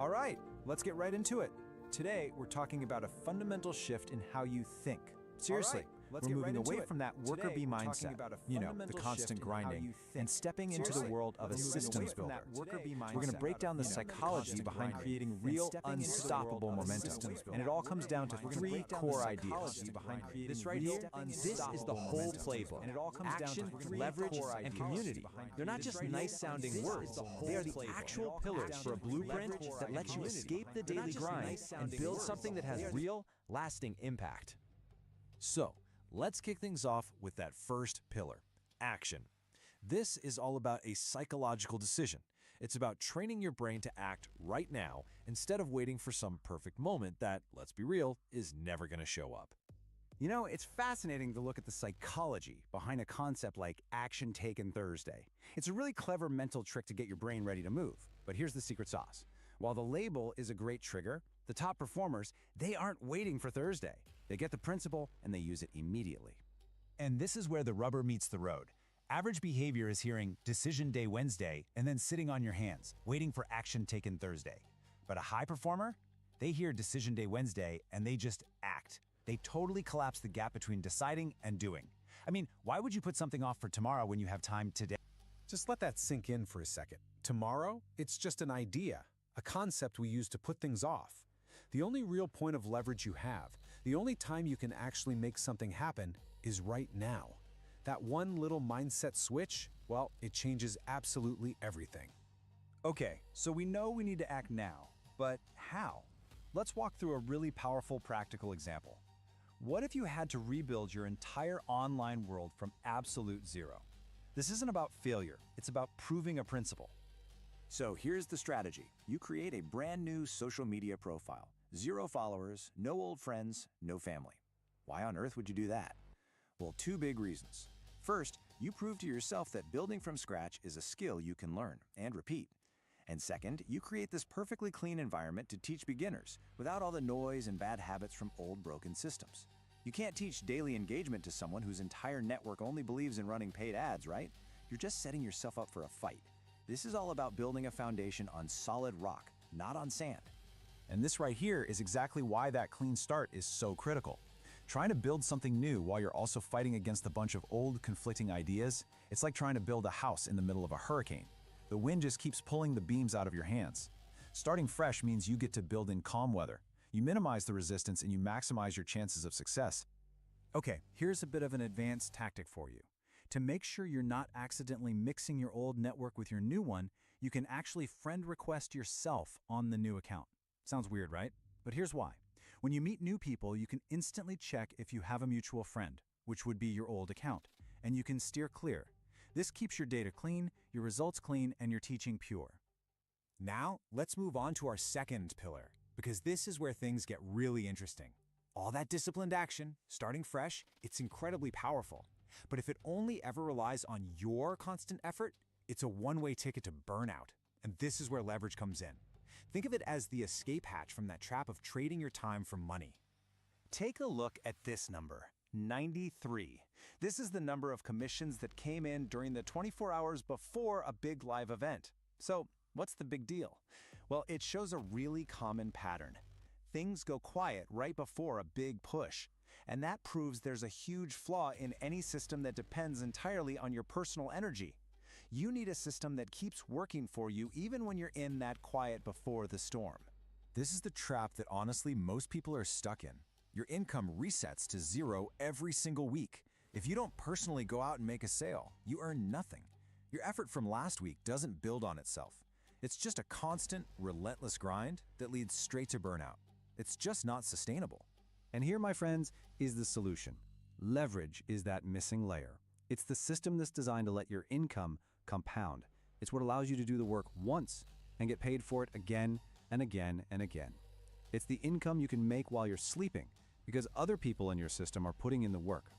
All right, let's get right into it. Today, we're talking about a fundamental shift in how you think. Seriously, we're moving away from that worker bee mindset, the constant grinding, and stepping into the world of a systems builder. We're going to break down the psychology behind creating real, unstoppable momentum. And it all comes down to three core ideas. This right here, this is the whole playbook. And it all comes down to leverage and community. They're not just nice-sounding words. They are the actual pillars for a blueprint that lets you escape the daily grind and build something that has real, lasting impact. So, let's kick things off with that first pillar, action. This is all about a psychological decision. It's about training your brain to act right now instead of waiting for some perfect moment that, let's be real, is never going to show up. You know, it's fascinating to look at the psychology behind a concept like Action Taken Thursday. It's a really clever mental trick to get your brain ready to move. But here's the secret sauce. While the label is a great trigger, the top performers, they aren't waiting for Thursday. They get the principle and they use it immediately. And this is where the rubber meets the road. Average behavior is hearing Decision Day Wednesday and then sitting on your hands, waiting for Action Taken Thursday. But a high performer, they hear Decision Day Wednesday and they just act. They totally collapse the gap between deciding and doing. I mean, why would you put something off for tomorrow when you have time today? Just let that sink in for a second. Tomorrow, it's just an idea, a concept we use to put things off. The only real point of leverage you have, the only time you can actually make something happen, is right now. That one little mindset switch, well, it changes absolutely everything. Okay, so we know we need to act now, but how? Let's walk through a really powerful practical example. What if you had to rebuild your entire online world from absolute zero? This isn't about failure, it's about proving a principle. So here's the strategy. You create a brand new social media profile. 0 followers, no old friends, no family. Why on earth would you do that? Well, 2 big reasons. First, you prove to yourself that building from scratch is a skill you can learn and repeat. And second, you create this perfectly clean environment to teach beginners without all the noise and bad habits from old broken systems. You can't teach daily engagement to someone whose entire network only believes in running paid ads, right? You're just setting yourself up for a fight. This is all about building a foundation on solid rock, not on sand. And this right here is exactly why that clean start is so critical. Trying to build something new while you're also fighting against a bunch of old, conflicting ideas, it's like trying to build a house in the middle of a hurricane. The wind just keeps pulling the beams out of your hands. Starting fresh means you get to build in calm weather. You minimize the resistance and you maximize your chances of success. Okay, here's a bit of an advanced tactic for you. To make sure you're not accidentally mixing your old network with your new one, you can actually friend request yourself on the new account. Sounds weird, right? But here's why. When you meet new people, you can instantly check if you have a mutual friend, which would be your old account, and you can steer clear. This keeps your data clean, your results clean, and your teaching pure. Now, let's move on to our second pillar, because this is where things get really interesting. All that disciplined action, starting fresh, it's incredibly powerful. But if it only ever relies on your constant effort, it's a one-way ticket to burnout. And this is where leverage comes in. Think of it as the escape hatch from that trap of trading your time for money. Take a look at this number, 93. This is the number of commissions that came in during the 24 hours before a big live event. So, what's the big deal? Well, it shows a really common pattern. Things go quiet right before a big push. And that proves there's a huge flaw in any system that depends entirely on your personal energy. You need a system that keeps working for you even when you're in that quiet before the storm. This is the trap that honestly most people are stuck in. Your income resets to 0 every single week. If you don't personally go out and make a sale, you earn nothing. Your effort from last week doesn't build on itself. It's just a constant, relentless grind that leads straight to burnout. It's just not sustainable. And here, my friends, is the solution. Leverage is that missing layer. It's the system that's designed to let your income compound. It's what allows you to do the work once and get paid for it again and again and again. It's the income you can make while you're sleeping because other people in your system are putting in the work.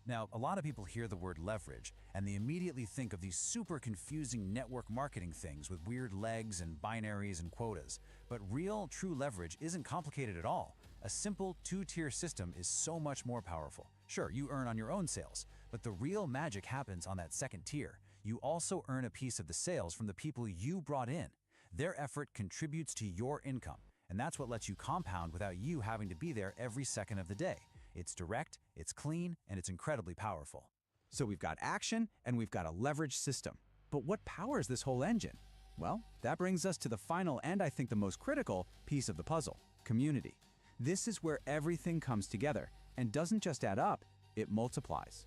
Now, a lot of people hear the word leverage, and they immediately think of these super confusing network marketing things with weird legs and binaries and quotas. But real, true leverage isn't complicated at all. A simple 2-tier system is so much more powerful. Sure, you earn on your own sales, but the real magic happens on that second tier. You also earn a piece of the sales from the people you brought in. Their effort contributes to your income, and that's what lets you compound without you having to be there every second of the day. It's direct, it's clean, and it's incredibly powerful. So we've got action, and we've got a leverage system. But what powers this whole engine? Well, that brings us to the final and I think the most critical piece of the puzzle, community. This is where everything comes together and doesn't just add up, it multiplies.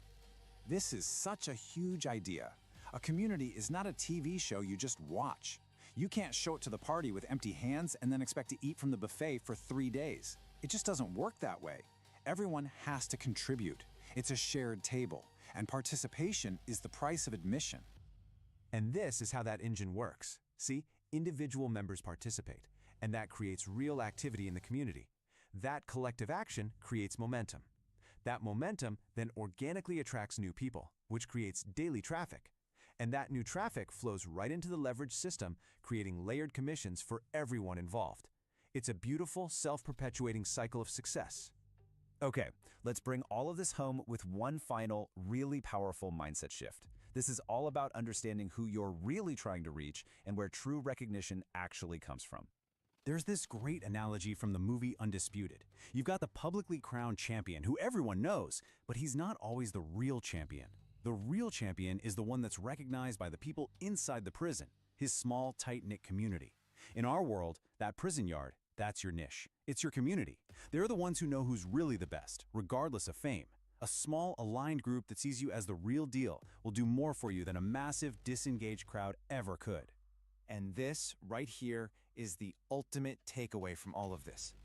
This is such a huge idea. A community is not a TV show you just watch. You can't show it to the party with empty hands and then expect to eat from the buffet for 3 days. It just doesn't work that way. Everyone has to contribute. It's a shared table, and participation is the price of admission. And this is how that engine works. See, individual members participate, and that creates real activity in the community. That collective action creates momentum. That momentum then organically attracts new people, which creates daily traffic. And that new traffic flows right into the leverage system, creating layered commissions for everyone involved. It's a beautiful, self-perpetuating cycle of success. Okay, let's bring all of this home with one final, really powerful mindset shift. This is all about understanding who you're really trying to reach and where true recognition actually comes from. There's this great analogy from the movie Undisputed. You've got the publicly crowned champion who everyone knows, but he's not always the real champion. The real champion is the one that's recognized by the people inside the prison, his small, tight-knit community. In our world, that prison yard, that's your niche. It's your community. They're the ones who know who's really the best, regardless of fame. A small, aligned group that sees you as the real deal will do more for you than a massive, disengaged crowd ever could. And this, right here, is the ultimate takeaway from all of this.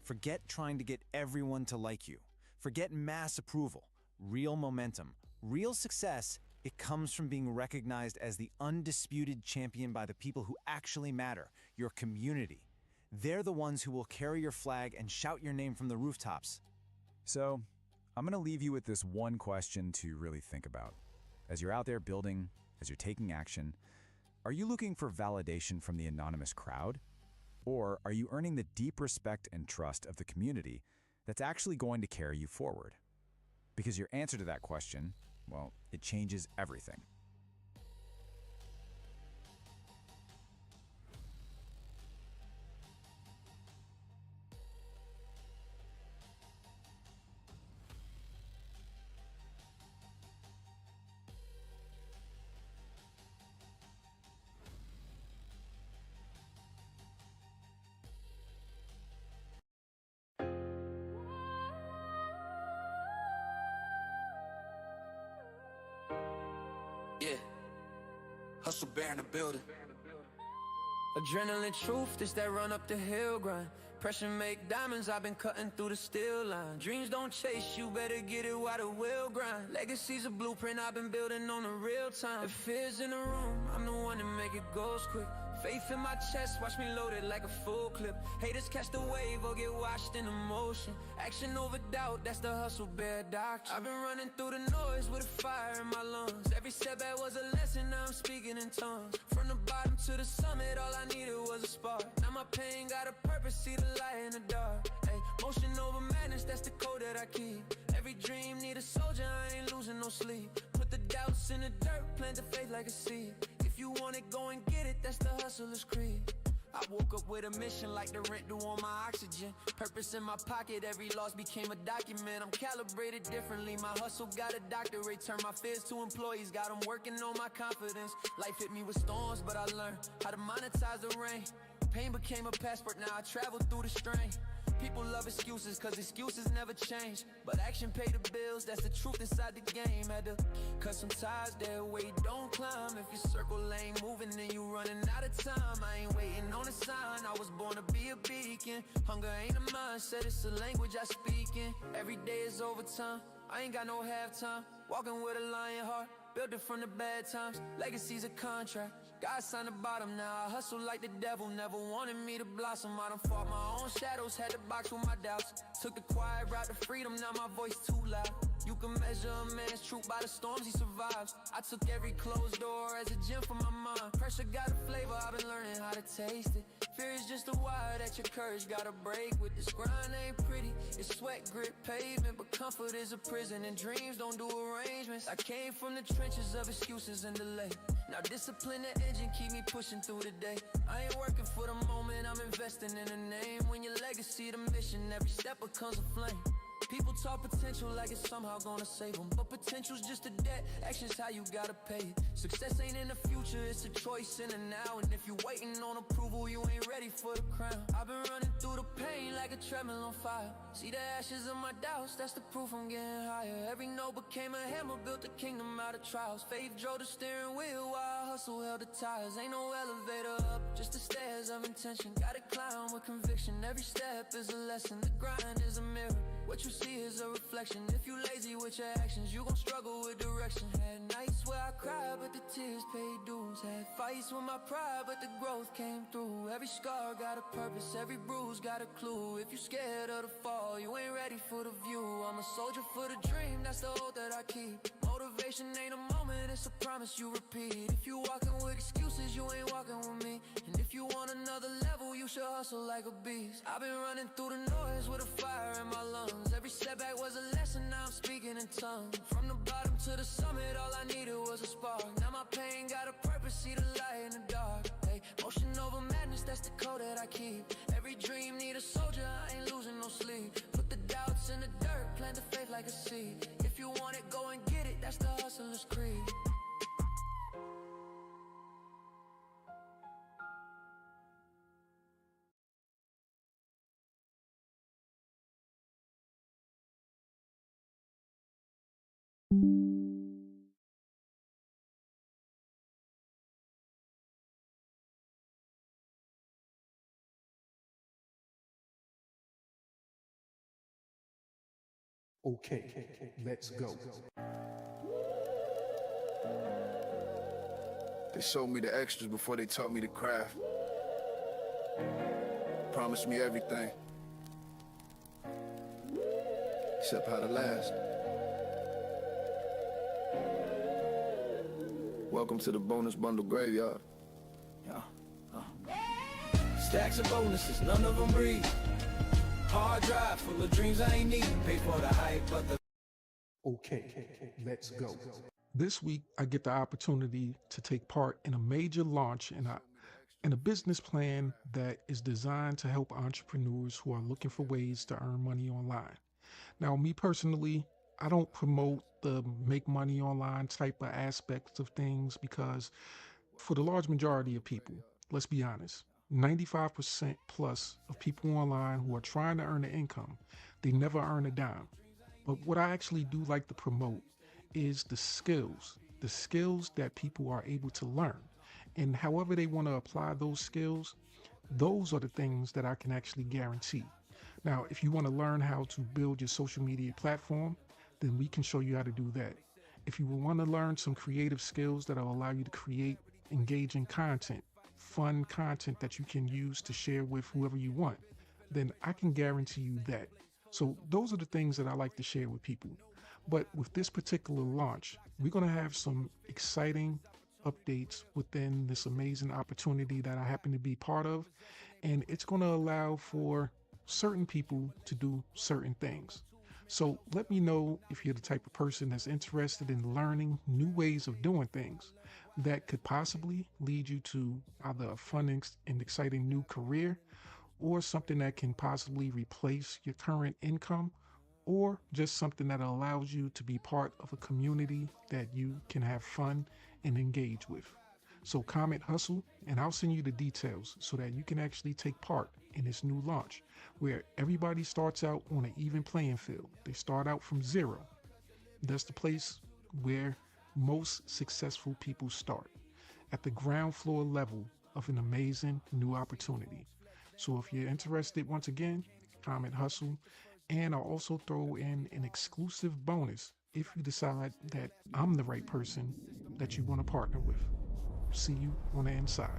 Forget trying to get everyone to like you. Forget mass approval. Real momentum, real success, it comes from being recognized as the undisputed champion by the people who actually matter, your community. They're the ones who will carry your flag and shout your name from the rooftops. So, I'm going to leave you with this one question to really think about. As you're out there building, as you're taking action, are you looking for validation from the anonymous crowd? Or are you earning the deep respect and trust of the community that's actually going to carry you forward? Because your answer to that question, well, it changes everything. Yeah, hustle bear in the building. Adrenaline truth, this that run up the hill grind. Pressure make diamonds, I've been cutting through the steel line. Dreams don't chase you, better get it while the will grind. Legacy's a blueprint I've been building on the real time. If fear's in the room, I'm the one to make it goes quick. Faith in my chest, watch me load it like a full clip. Haters catch the wave or get washed in emotion. Action over doubt, that's the hustle bear doctrine. I've been running through the noise with a fire in my lungs. Every setback was a lesson, now I'm speaking in tongues. From the bottom to the summit, all I needed was a spark. Now my pain got a purpose, see the light in the dark. Ay, motion over madness, that's the code that I keep. Every dream need a soldier, I ain't losing no sleep. Put the doubts in the dirt, plant the faith like a seed. If you want it, go and get it, that's the hustler's creed. I woke up with a mission like the rent due on my oxygen. Purpose in my pocket, every loss became a document. I'm calibrated differently, my hustle got a doctorate. Turn my fears to employees, got them working on my confidence. Life hit me with storms, but I learned how to monetize the rain. Pain became a passport, now I travel through the strain. People love excuses, cause excuses never change. But action pay the bills, that's the truth inside the game. Had to cut some ties, their weight don't climb. If your circle ain't moving, then you running out of time. I ain't waiting on a sign, I was born to be a beacon. Hunger ain't a mindset, it's a language I speak in. Every day is overtime, I ain't got no halftime. Walking with a lion heart, built it from the bad times. Legacy's a contract, God signed the bottom, now I hustle like the devil. Never wanted me to blossom, I done fought my own shadows. Had to box with my doubts, took the quiet route to freedom. Now my voice too loud. You can measure a man's truth by the storms he survives. I took every closed door as a gem for my mind. Pressure got a flavor, I've been learning how to taste it. Fear is just a wire that your courage gotta break with. This grind ain't pretty, it's sweat, grit, pavement. But comfort is a prison and dreams don't do arrangements. I came from the trenches of excuses and delay. Now discipline the engine, keep me pushing through the day. I ain't working for the moment, I'm investing in a name. When your legacy the mission, every step becomes a flame. People talk potential like it's somehow gonna save them, but potential's just a debt, action's how you gotta pay it. Success ain't in the future, it's a choice in the now. And if you waiting on approval, you ain't ready for the crown. I've been running through the pain like a treadmill on fire. See the ashes of my doubts, that's the proof I'm getting higher. Every no became a hammer, built a kingdom out of trials. Faith drove the steering wheel while hustle held the tires. Ain't no elevator up, just the stairs of intention. Gotta climb with conviction, every step is a lesson. The grind is a mirror, what you see is a reflection. If you lazy with your actions, you gon' struggle with direction. Had nights where I cried, but the tears paid dues. Had fights with my pride, but the growth came through. Every scar got a purpose, every bruise got a clue. If you scared of the fall, you ain't ready for the view. I'm a soldier for the dream, that's the oath that I keep. Motivation ain't a moment, it's a promise you repeat. If you walking with excuses, you ain't walking with me. And if you want another level, you should hustle like a beast. I've been running through the noise with a fire in my lungs. Every setback was a lesson, now I'm speaking in tongues. From the bottom to the summit, all I needed was a spark. Now my pain got a purpose, see the light in the dark. Hey, motion over madness, that's the code that I keep. Every dream need a soldier, I ain't losing no sleep. Put the doubts in the dirt, plant the faith like a seed. If you want it, go and get it, that's the hustler's creed. Okay, let's go. They showed me the extras before they taught me the craft. Promised me everything, except how to last. Welcome to the bonus bundle graveyard. Stacks of bonuses, none of them breathe. Hard drive full of dreams I ain't need. Pay for the hype, but the Okay, let's go. This week, I get the opportunity to take part in a major launch in a business plan that is designed to help entrepreneurs who are looking for ways to earn money online. Now, me personally, I don't promote the make money online type of aspects of things because for the large majority of people, let's be honest, 95% plus of people online who are trying to earn an income, they never earn a dime. But what I actually do like to promote is the skills that people are able to learn. And however they want to apply those skills, those are the things that I can actually guarantee. Now, if you want to learn how to build your social media platform, then we can show you how to do that. If you want to learn some creative skills that will allow you to create engaging content, fun content that you can use to share with whoever you want, then I can guarantee you that. So those are the things that I like to share with people. But with this particular launch, we're going to have some exciting updates within this amazing opportunity that I happen to be part of. And it's going to allow for certain people to do certain things. So let me know if you're the type of person that's interested in learning new ways of doing things that could possibly lead you to either a fun and exciting new career, or something that can possibly replace your current income, or just something that allows you to be part of a community that you can have fun and engage with. So comment hustle and I'll send you the details so that you can actually take part in this new launch where everybody starts out on an even playing field. They start out from zero. That's the place where most successful people start, at the ground floor level of an amazing new opportunity. So if you're interested, once again, comment hustle, and I'll also throw in an exclusive bonus if you decide that I'm the right person that you want to partner with. See you on the inside.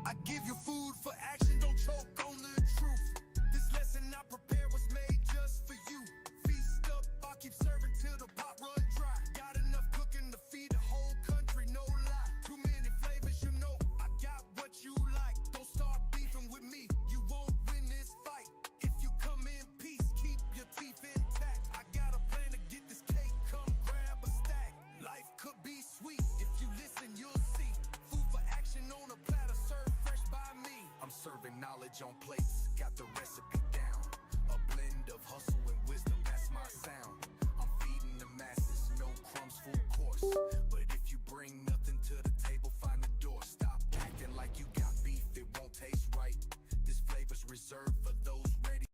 I give you food for action, don't choke on the truth. This lesson I prepare was made just for you. Feast up, I'll keep serving till the pot run dry. Got enough cooking to feed the whole country, no lie. Too many flavors, you know, I got what you like. Don't start beefing with me, you won't win this fight. If you come in peace, knowledge on plates, got the recipe down. A blend of hustle and wisdom, that's my sound. I'm feeding the masses, no crumbs, full course. But if you bring nothing to the table, find the door. Stop acting like you got beef, it won't taste right. This flavor's reserved for those ready.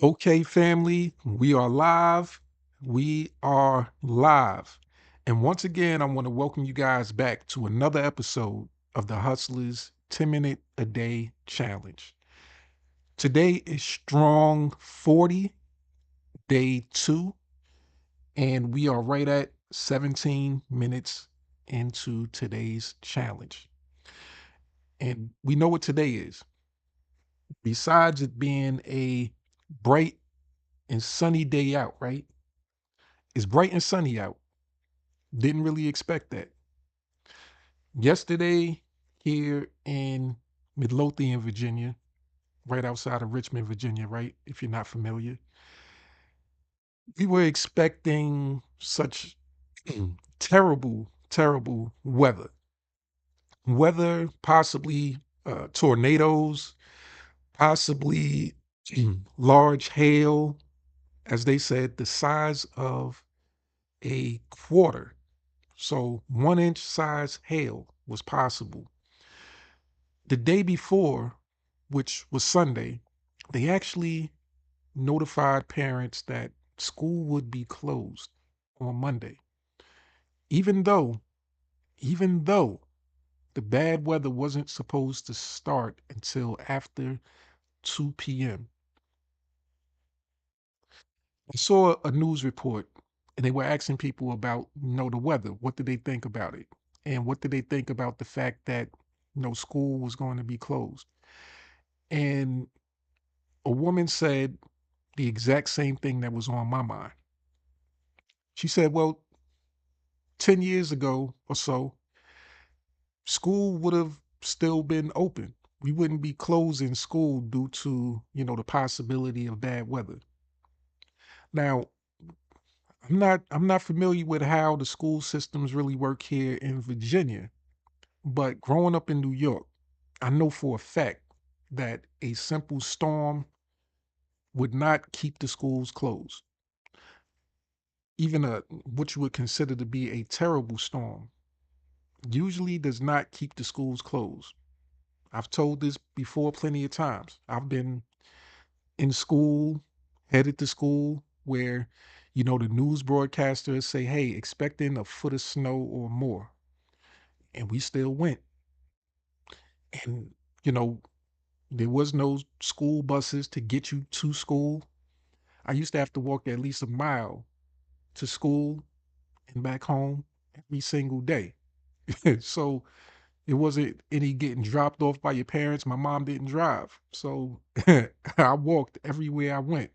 Okay, family, we are live. We are live. And once again, I want to welcome you guys back to another episode of the Hustlers 10-Minute a Day Challenge. Today is Strong 40, day 2, and we are right at 17 minutes into today's challenge. And we know what today is. Besides it being a bright and sunny day out, right? It's bright and sunny out. Didn't really expect that. Yesterday, here in Midlothian, Virginia, right outside of Richmond, Virginia, right? If you're not familiar, we were expecting such terrible, terrible weather. Weather, possibly tornadoes, possibly large hail, as they said, the size of a quarter. So 1 inch size hail was possible. The day before, which was Sunday, they actually notified parents that school would be closed on Monday. Even though, even though the bad weather wasn't supposed to start until after 2 p.m. I saw a news report and they were asking people about, the weather. What did they think about it? And what did they think about the fact that, school was going to be closed? And a woman said the exact same thing that was on my mind. She said, well, 10 years ago or so, school would have still been open. We wouldn't be closing school due to, the possibility of bad weather. Now, I'm not familiar with how the school systems really work here in Virginia, but growing up in New York, I know for a fact that a simple storm would not keep the schools closed. Even what you would consider to be a terrible storm usually does not keep the schools closed. I've told this before plenty of times. I've been in school, headed to school, where, the news broadcasters say, hey, expecting a foot of snow or more. And we still went. And, you know, there was no school buses to get you to school. I used to have to walk at least a mile to school and back home every single day. So it wasn't any getting dropped off by your parents. My mom didn't drive. So I walked everywhere I went.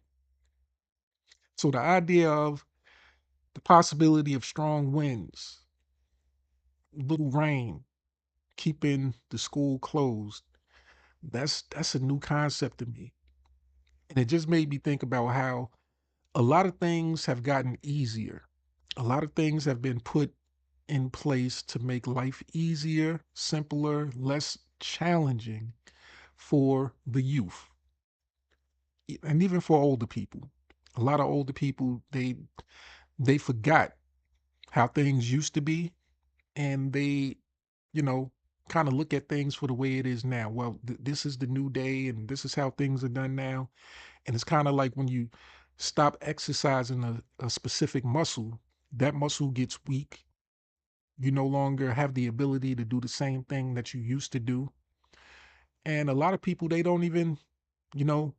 So the idea of the possibility of strong winds, little rain, keeping the school closed, that's a new concept to me. And it just made me think about how a lot of things have gotten easier. A lot of things have been put in place to make life easier, simpler, less challenging for the youth and even for older people. A lot of older people, they forgot how things used to be, and they, you know, kind of look at things for the way it is now. Well, this is the new day and this is how things are done now. And it's kind of like when you stop exercising a specific muscle, that muscle gets weak. You no longer have the ability to do the same thing that you used to do. And a lot of people, you know,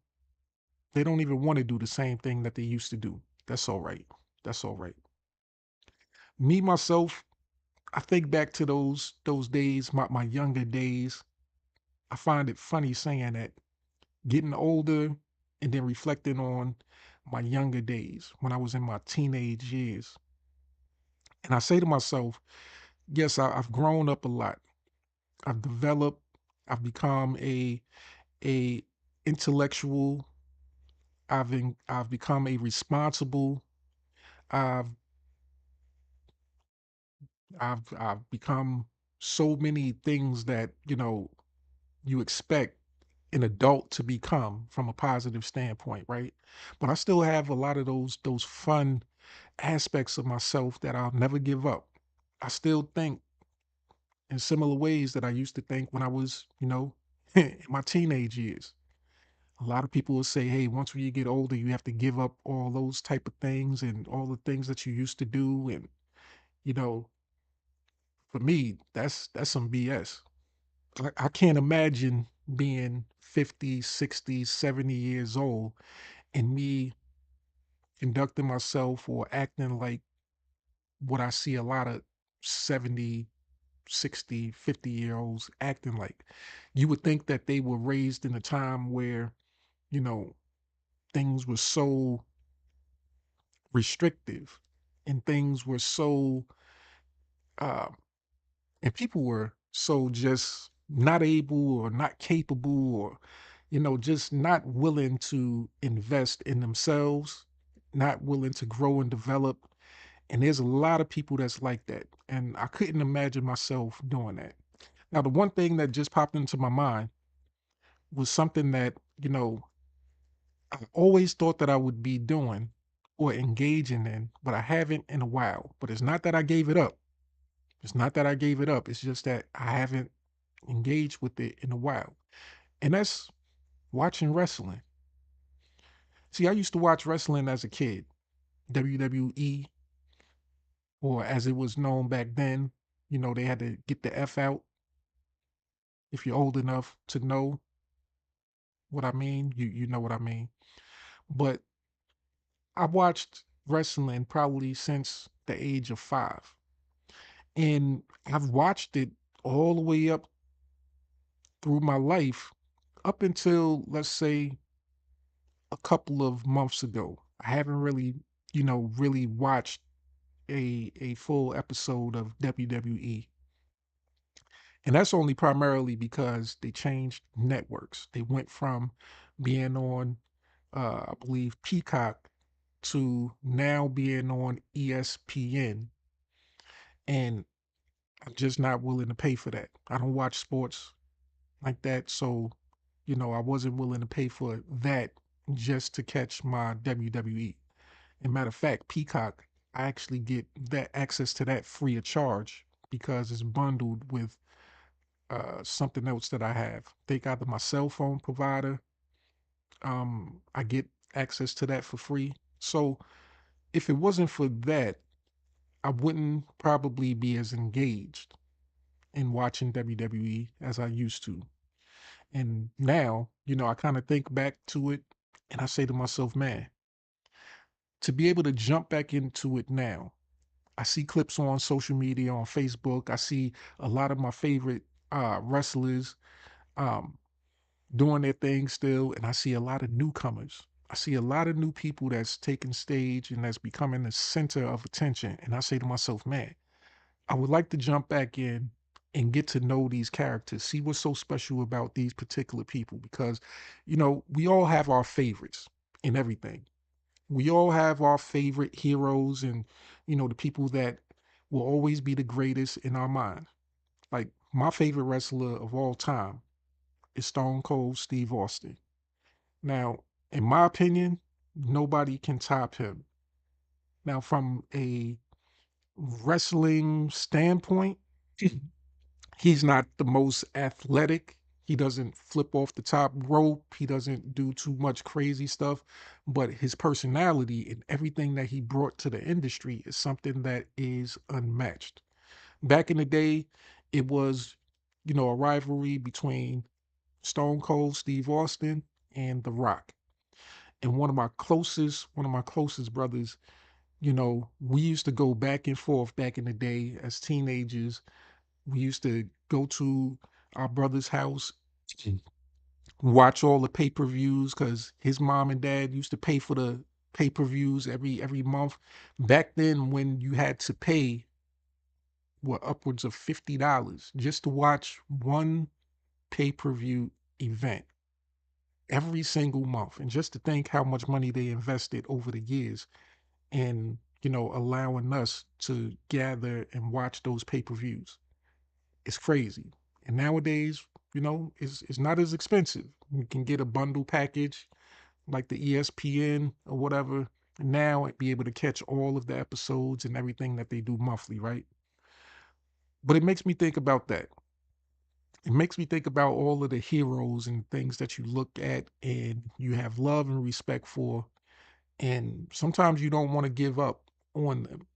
they don't even want to do the same thing that they used to do. That's all right. That's all right. Me, myself, I think back to those days, my younger days. I find it funny saying that, getting older and then reflecting on my younger days when I was in my teenage years. And I say to myself, yes, I've grown up a lot. I've developed, I've become a intellectual, I've become a responsible, I've I've become so many things that, you expect an adult to become from a positive standpoint, right? But I still have a lot of those fun aspects of myself that I'll never give up. I still think in similar ways that I used to think when I was, in my teenage years. A lot of people will say, hey, once when you get older, you have to give up all those type of things and all the things that you used to do. And, you know, for me, that's some BS. I can't imagine being 50, 60, 70 years old and me conducting myself or acting like what I see a lot of 70, 60, 50-year olds acting like. You would think that they were raised in a time where, you know, things were so restrictive and things were so um and people were so just not able or not capable or just not willing to invest in themselves, not willing to grow and develop. And there's a lot of people that's like that, and I couldn't imagine myself doing that. Now, the one thing that just popped into my mind was something that I always thought that I would be doing or engaging in, but I haven't in a while. But it's not that I gave it up. It's not that I gave it up. It's just that I haven't engaged with it in a while. And that's watching wrestling. See, I used to watch wrestling as a kid, WWE, or as it was known back then. They had to get the F out if you're old enough to know what I mean. You know what I mean. But I watched wrestling probably since the age of 5. And I've watched it all the way up through my life up until, let's say, a couple of months ago. I haven't really, really watched a full episode of WWE. And that's only primarily because they changed networks. They went from being on, I believe, Peacock to now being on ESPN. And I'm just not willing to pay for that. I don't watch sports like that. So, I wasn't willing to pay for that just to catch my WWE. And matter of fact, Peacock, I actually get that access to that free of charge because it's bundled with something else that I have. Take either my cell phone provider, I get access to that for free. So if it wasn't for that, I wouldn't probably be as engaged in watching WWE as I used to. And now, I kind of think back to it and I say to myself, man, to be able to jump back into it now, I see clips on social media, on Facebook. I see a lot of my favorite wrestlers um, doing their thing still, and I see a lot of newcomers. I see a lot of new people that's taking stage and that's becoming the center of attention. And I say to myself, man, I would like to jump back in and get to know these characters, see what's so special about these particular people, because, we all have our favorites in everything. We all have our favorite heroes and, the people that will always be the greatest in our mind. Like my favorite wrestler of all time is Stone Cold Steve Austin. Now, in my opinion, nobody can top him. Now, from a wrestling standpoint, he's not the most athletic. He doesn't flip off the top rope. He doesn't do too much crazy stuff. But his personality and everything that he brought to the industry is something that is unmatched. Back in the day, it was, a rivalry between Stone Cold Steve Austin and The Rock. And one of my closest brothers, we used to go back and forth back in the day as teenagers. We used to go to our brother's house, watch all the pay-per-views because his mom and dad used to pay for the pay-per-views every month. Back then, when you had to pay upwards of $50 just to watch one pay-per-view event every single month, and just to think how much money they invested over the years in allowing us to gather and watch those pay-per-views. It's crazy. And nowadays, it's not as expensive. You can get a bundle package like the ESPN or whatever, and now be able to catch all of the episodes and everything that they do monthly, right? But it makes me think about that. It makes me think about all of the heroes and things that you look at and you have love and respect for. And sometimes you don't want to give up on them.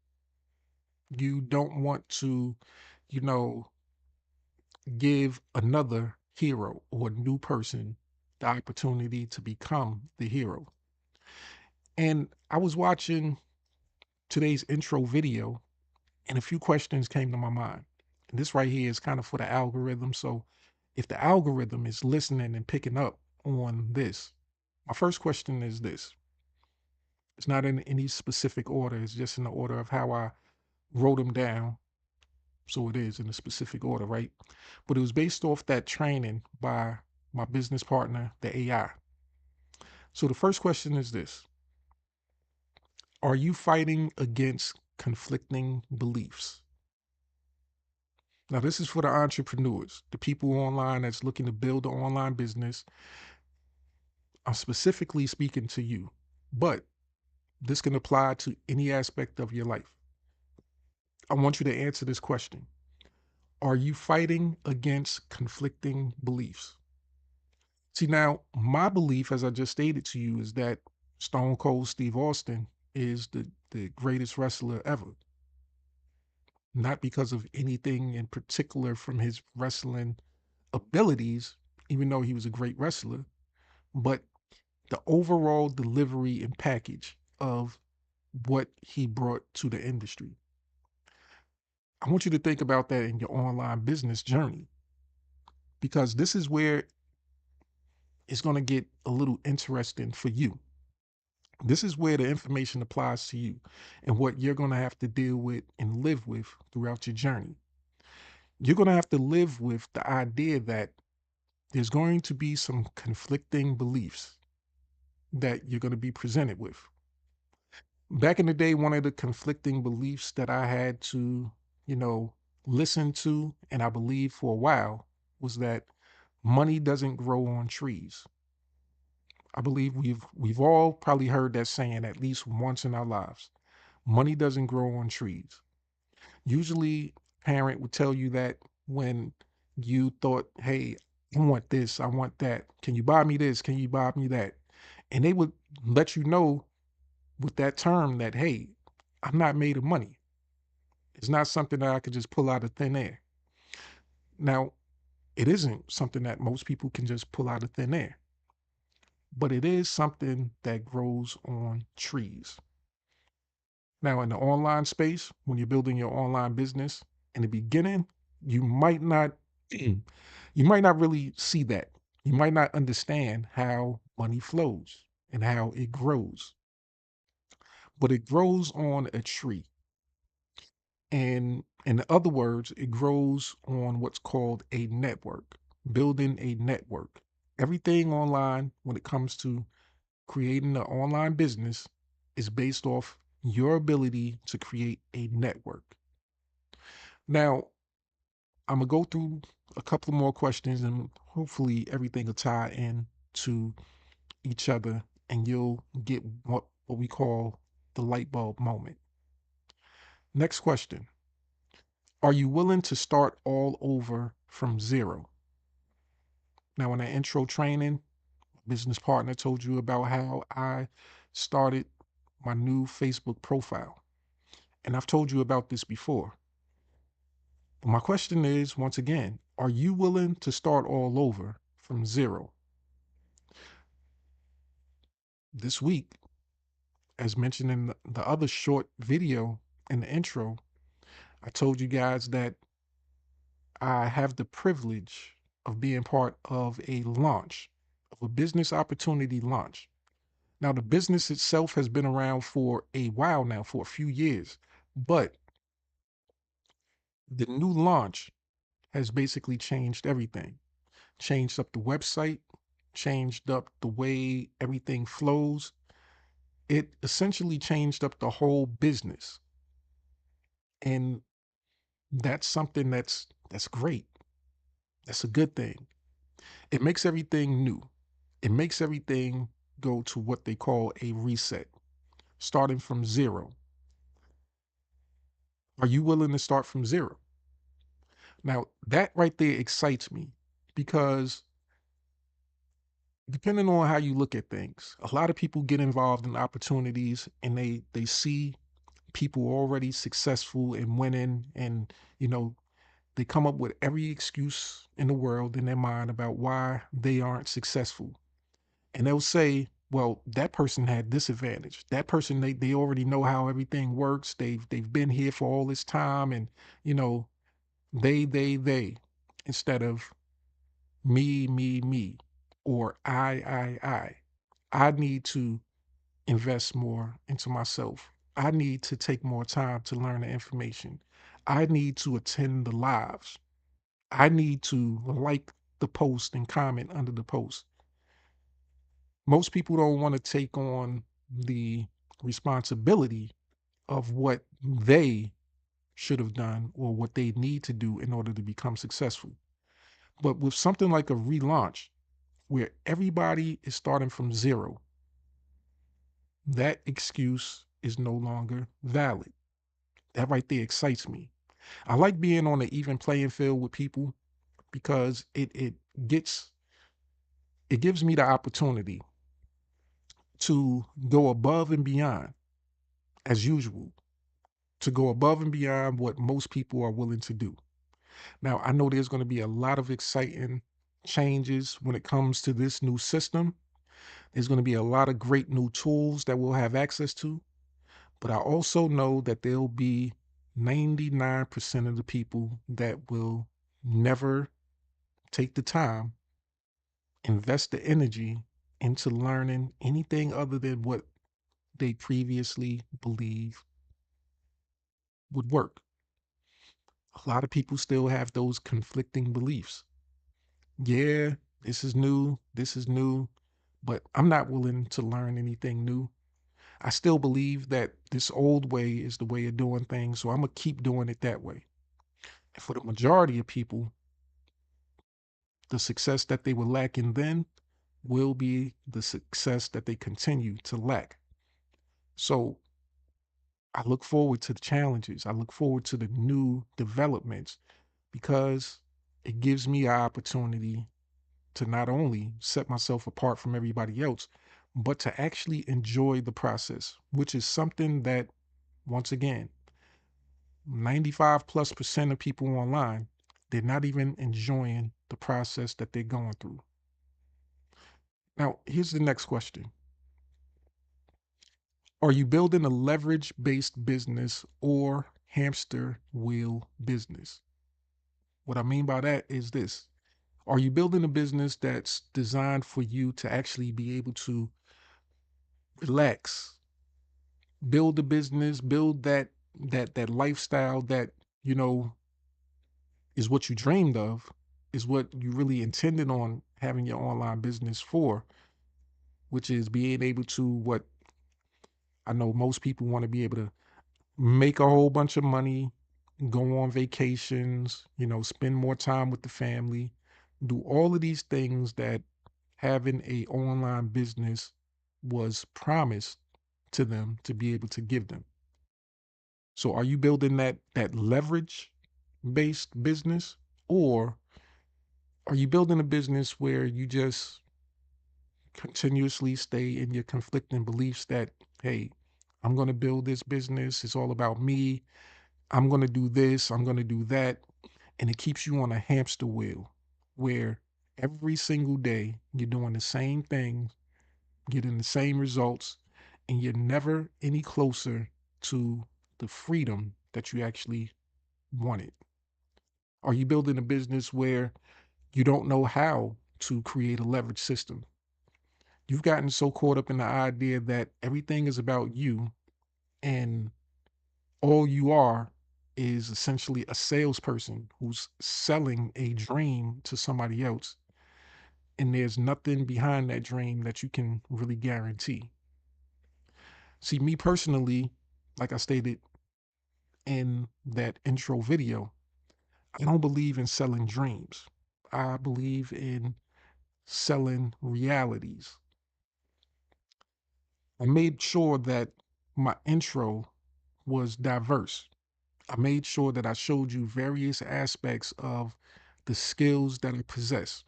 You don't want to, you know, give another hero or new person the opportunity to become the hero. And I was watching today's intro video, and a few questions came to my mind. And this right here is kind of for the algorithm. So if the algorithm is listening and picking up on this, my first question is this. It's not in any specific order, it's just in the order of how I wrote them down. So it is in a specific order, right? But it was based off that training by my business partner, the AI. So the first question is this. Are you fighting against conflicting beliefs? Now, this is for the entrepreneurs, the people online that's looking to build an online business. I'm specifically speaking to you, but this can apply to any aspect of your life. I want you to answer this question. Are you fighting against conflicting beliefs? See, now, my belief, as I just stated to you, is that Stone Cold Steve Austin is the greatest wrestler ever. Not because of anything in particular from his wrestling abilities, even though he was a great wrestler, but the overall delivery and package of what he brought to the industry. I want you to think about that in your online business journey, because this is where it's going to get a little interesting for you. This is where the information applies to you and what you're going to have to deal with and live with throughout your journey. You're going to have to live with the idea that there's going to be some conflicting beliefs that you're going to be presented with. Back in the day, one of the conflicting beliefs that I had to, listen to, and I believed for a while, was that money doesn't grow on trees. I believe we've all probably heard that saying at least once in our lives. Money doesn't grow on trees. Usually, a parent would tell you that when you thought, hey, I want this, I want that. Can you buy me this? Can you buy me that? And they would let you know with that term that, hey, I'm not made of money. It's not something that I could just pull out of thin air. Now, it isn't something that most people can just pull out of thin air, but it is something that grows on trees. Now, in the online space, when you're building your online business, in the beginning, you might not you might not really see that. You might not understand how money flows and how it grows. But it grows on a tree. And in other words, it grows on what's called a network, building a network. Everything online, when it comes to creating an online business, is based off your ability to create a network. Now, I'm going to go through a couple more questions and hopefully everything will tie in to each other and you'll get what we call the light bulb moment. Next question. Are you willing to start all over from zero? Now, in the intro training, business partner told you about how I started my new Facebook profile. And I've told you about this before. But my question is, once again, are you willing to start all over from zero? This week, as mentioned in the other short video in the intro, I told you guys that I have the privilege of being part of a launch, of a business opportunity launch. Now, the business itself has been around for a while now, for a few years, but the new launch has basically changed everything. Changed up the website, changed up the way everything flows. It essentially changed up the whole business. And that's something that's great. That's a good thing. It makes everything new. It makes everything go to what they call a reset, starting from zero. Are you willing to start from zero? Now, that right there excites me because depending on how you look at things, a lot of people get involved in opportunities and they see people already successful and winning, and you know they come up with every excuse in the world in their mind about why they aren't successful. And they'll say, well, that person had this advantage. That person, they already know how everything works. They've been here for all this time, and you know, they instead of me, or I need to invest more into myself. I need to take more time to learn the information. I need to attend the lives. I need to like the post and comment under the post. Most people don't want to take on the responsibility of what they should have done or what they need to do in order to become successful. But with something like a relaunch, where everybody is starting from zero, that excuse is no longer valid. That right there excites me. I like being on an even playing field with people because gets it gives me the opportunity to go above and beyond as usual, to go above and beyond what most people are willing to do. Now, I know there's going to be a lot of exciting changes when it comes to this new system. There's going to be a lot of great new tools that we'll have access to. But I also know that there'll be 99% of the people that will never take the time, invest the energy into learning anything other than what they previously believed would work. A lot of people still have those conflicting beliefs. Yeah, this is new, but I'm not willing to learn anything new. I still believe that this old way is the way of doing things, so I'm gonna keep doing it that way. And for the majority of people, the success that they were lacking then will be the success that they continue to lack. So I look forward to the challenges. I look forward to the new developments because it gives me an opportunity to not only set myself apart from everybody else, but to actually enjoy the process, which is something that, once again, 95+% of people online, they're not even enjoying the process that they're going through. Now, here's the next question. Are you building a leverage based business or hamster wheel business? What I mean by that is this. Are you building a business that's designed for you to actually be able to relax, build a business, build that lifestyle that, you know, is what you dreamed of, is what you really intended on having your online business for, which is being able to what I know most people want to be able to make a whole bunch of money, go on vacations, spend more time with the family, do all of these things that having a online business was promised to them to be able to give them. So are you building that leverage based business, or are you building a business where you just continuously stay in your conflicting beliefs that, hey, I'm going to build this business, it's all about me, I'm going to do this, I'm going to do that. And it keeps you on a hamster wheel where every single day you're doing the same thing, getting the same results, and you're never any closer to the freedom that you actually wanted. Are you building a business where you don't know how to create a leverage system? You've gotten so caught up in the idea that everything is about you, and all you are is essentially a salesperson who's selling a dream to somebody else. And there's nothing behind that dream that you can really guarantee. See, me personally, like I stated in that intro video, I don't believe in selling dreams. I believe in selling realities. I made sure that my intro was diverse. I made sure that I showed you various aspects of the skills that I possess.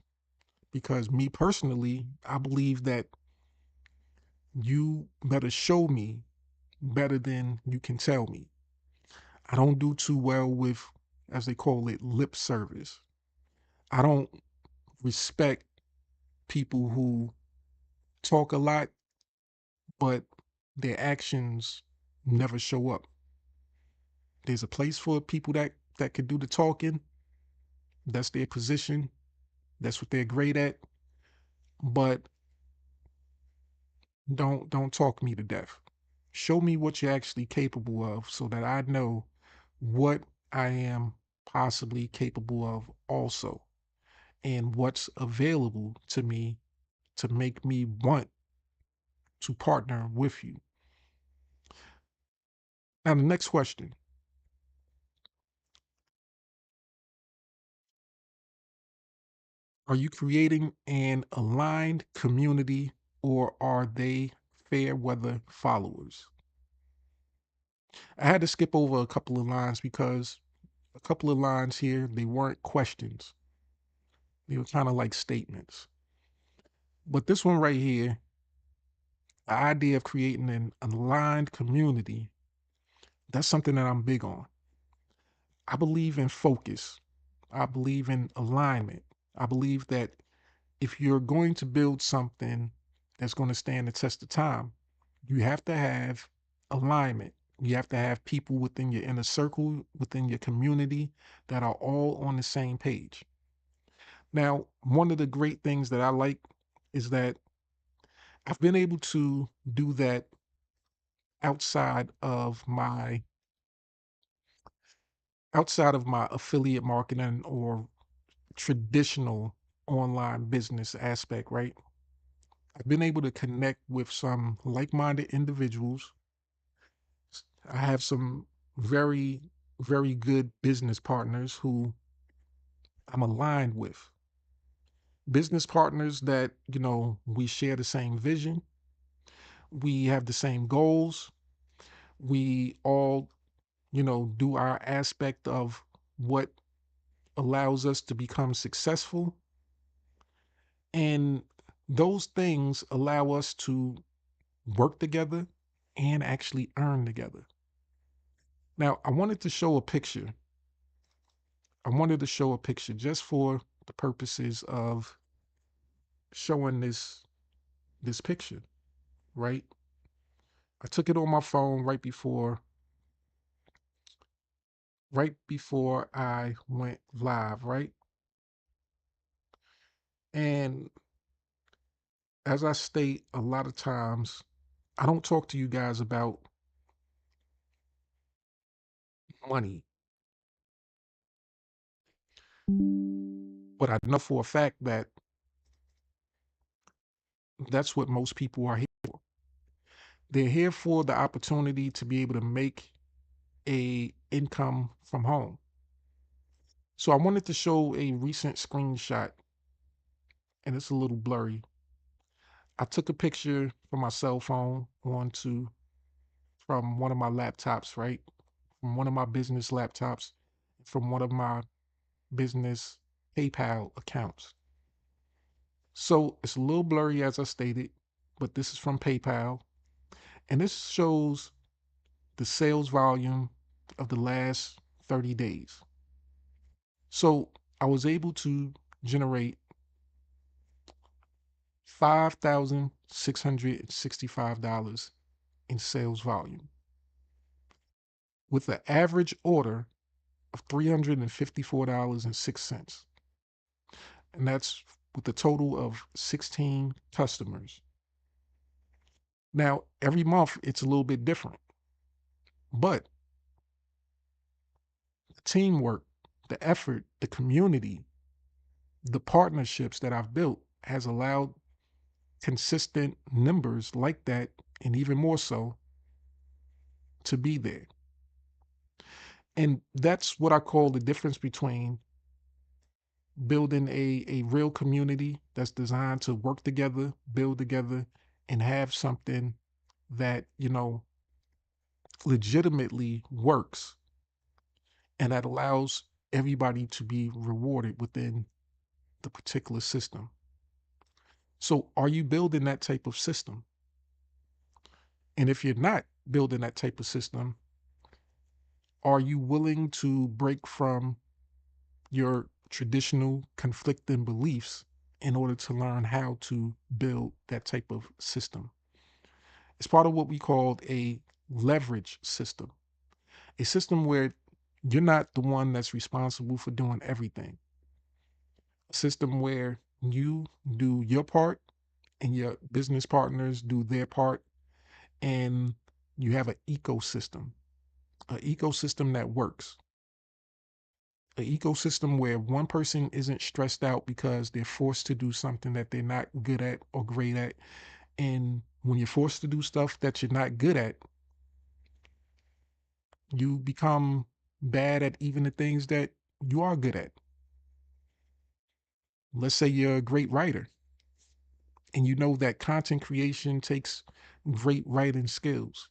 Because me personally, I believe that you better show me better than you can tell me. I don't do too well with, as they call it, lip service. I don't respect people who talk a lot, but their actions never show up. There's a place for people that can do the talking. That's their position. That's what they're great at. But don't talk me to death. Show me what you're actually capable of so that I know what I am possibly capable of also, and what's available to me to make me want to partner with you. Now, the next question: are you creating an aligned community, or are they fair weather followers? I had to skip over a couple of lines because a couple of lines here, they weren't questions. They were kind of like statements. But this one right here, the idea of creating an aligned community, that's something that I'm big on. I believe in focus. I believe in alignment. I believe that if you're going to build something that's going to stand the test of time, you have to have alignment. You have to have people within your inner circle, within your community, that are all on the same page. Now, one of the great things that I like is that I've been able to do that outside of my affiliate marketing or traditional online business aspect, right? I've been able to connect with some like-minded individuals. I have some very, very good business partners who I'm aligned with. Business partners that, we share the same vision. We have the same goals. We all, do our aspect of what allows us to become successful. And those things allow us to work together and actually earn together. Now, I wanted to show a picture. I wanted to show a picture just for the purposes of showing this picture, right? I took it on my phone right before I went live, right? And as I state a lot of times, I don't talk to you guys about money, but I know for a fact that that's what most people are here for. They're here for the opportunity to be able to make a income from home. So I wanted to show a recent screenshot, and it's a little blurry. I took a picture from my cell phone from one of my laptops, right? From one of my business laptops, from one of my business PayPal accounts. So it's a little blurry as I stated, but this is from PayPal. And this shows the sales volume of the last 30 days. So I was able to generate $5,665 in sales volume with an average order of $354.06. And that's with a total of 16 customers. Now, every month it's a little bit different, but the teamwork, the effort, the community, the partnerships that I've built has allowed consistent numbers like that, and even more so, to be there. And that's what I call the difference between building a real community that's designed to work together, build together, and have something that, legitimately works and that allows everybody to be rewarded within the particular system. So, are you building that type of system? And if you're not building that type of system, are you willing to break from your traditional conflicting beliefs in order to learn how to build that type of system? It's part of what we call a leverage system, a system where you're not the one that's responsible for doing everything, a system where you do your part and your business partners do their part, and you have an ecosystem that works, an ecosystem where one person isn't stressed out because they're forced to do something that they're not good at or great at. And when you're forced to do stuff that you're not good at, you become bad at even the things that you are good at. Let's say you're a great writer and you know that content creation takes great writing skills,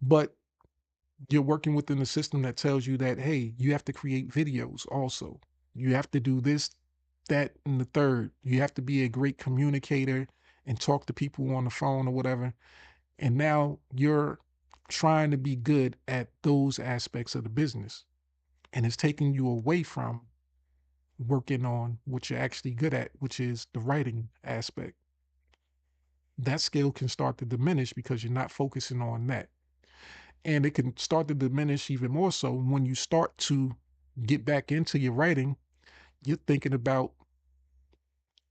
but you're working within a system that tells you that, hey, you have to create videos also. You have to do this, that, and the third. You have to be a great communicator and talk to people on the phone or whatever. And now you're trying to be good at those aspects of the business. And it's taking you away from working on what you're actually good at, which is the writing aspect. That skill can start to diminish because you're not focusing on that. And it can start to diminish even more so when you start to get back into your writing. You're thinking about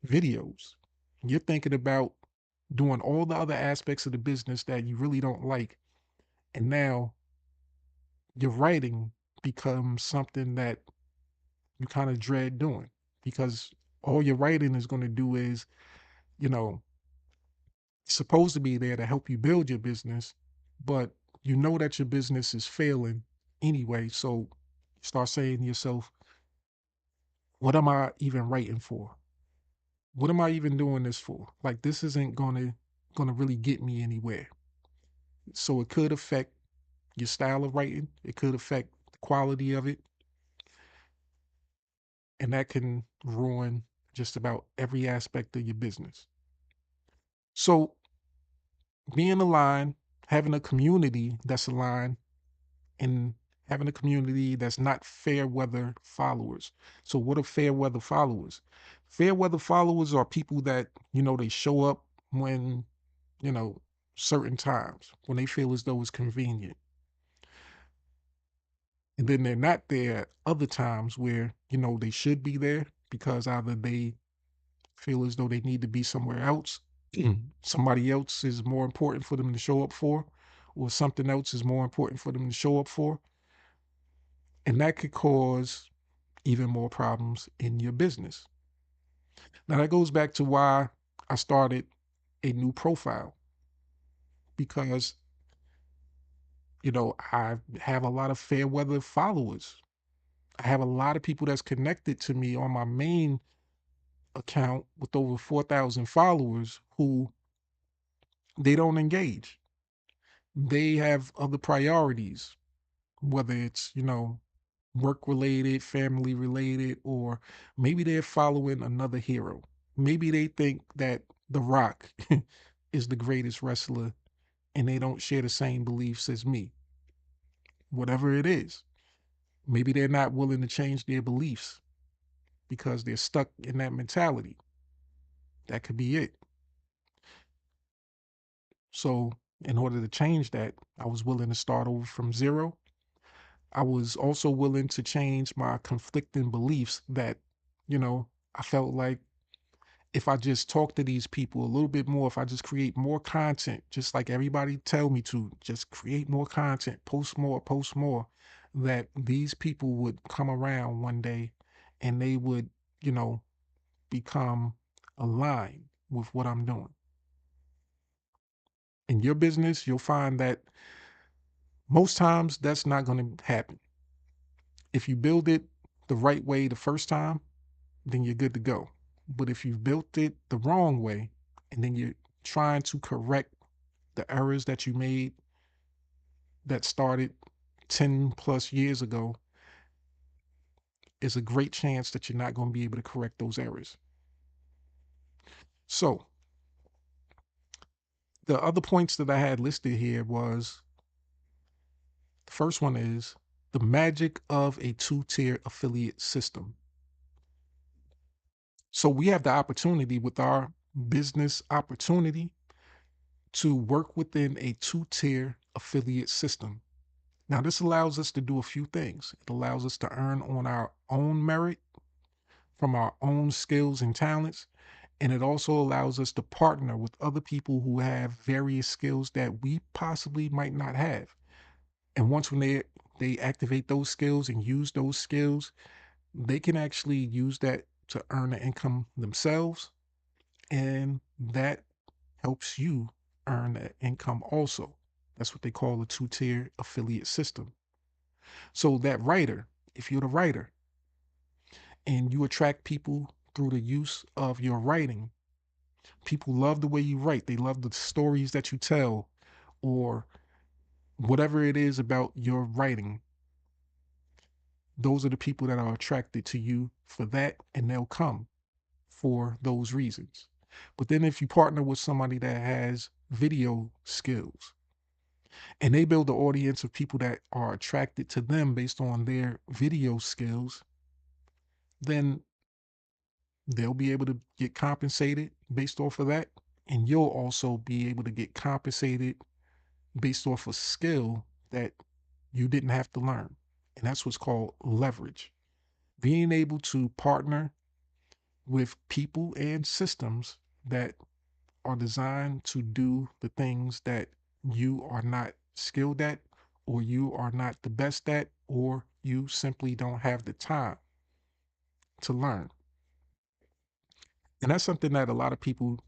videos. You're thinking about doing all the other aspects of the business that you really don't like. And now your writing becomes something that you kind of dread doing because all your writing is going to do is, you know, supposed to be there to help you build your business, but you know that your business is failing anyway. So you start saying to yourself, what am I even writing for? What am I even doing this for? Like this isn't gonna really get me anywhere. So it could affect your style of writing, it could affect the quality of it, and that can ruin just about every aspect of your business. So being aligned, having a community that's aligned, and having a community that's not fair weather followers. So what are fair weather followers? Fair weather followers are people that, they show up when, you know, certain times when they feel as though it's convenient. And then they're not there at other times where, they should be there because either they feel as though they need to be somewhere else, somebody else is more important for them to show up for, or something else is more important for them to show up for. And that could cause even more problems in your business. Now, that goes back to why I started a new profile because, I have a lot of fair weather followers. I have a lot of people that's connected to me on my main account with over 4,000 followers who they don't engage. They have other priorities, whether it's, work related, family related, or maybe they're following another hero. Maybe they think that The Rock is the greatest wrestler and they don't share the same beliefs as me. Whatever it is, maybe they're not willing to change their beliefs because they're stuck in that mentality. That could be it. So, in order to change that, I was willing to start over from zero. I was also willing to change my conflicting beliefs that, I felt like if I just talk to these people a little bit more, if I just create more content, just like everybody tell me to, just create more content, post more, that these people would come around one day and they would, you know, become aligned with what I'm doing. In your business, you'll find that most times that's not going to happen. If you build it the right way the first time, then you're good to go. But if you've built it the wrong way, and then you're trying to correct the errors that you made that started 10 plus years ago, is a great chance that you're not going to be able to correct those errors. So the other points that I had listed here was, the first one is the magic of a two-tier affiliate system. So we have the opportunity with our business opportunity to work within a two-tier affiliate system. Now, this allows us to do a few things. It allows us to earn on our own merit from our own skills and talents. And it also allows us to partner with other people who have various skills that we possibly might not have. And once when they activate those skills and use those skills, they can actually use that to earn an income themselves. And that helps you earn that income also. That's what they call a two-tier affiliate system. So that writer, if you're the writer and you attract people through the use of your writing, people love the way you write. They love the stories that you tell or whatever it is about your writing. Those are the people that are attracted to you for that, and they'll come for those reasons. But then if you partner with somebody that has video skills and they build an audience of people that are attracted to them based on their video skills, then they'll be able to get compensated based off of that. And you'll also be able to get compensated based off a skill that you didn't have to learn. And that's what's called leverage. Being able to partner with people and systems that are designed to do the things that you are not skilled at, or you are not the best at, or you simply don't have the time to learn. And that's something that a lot of people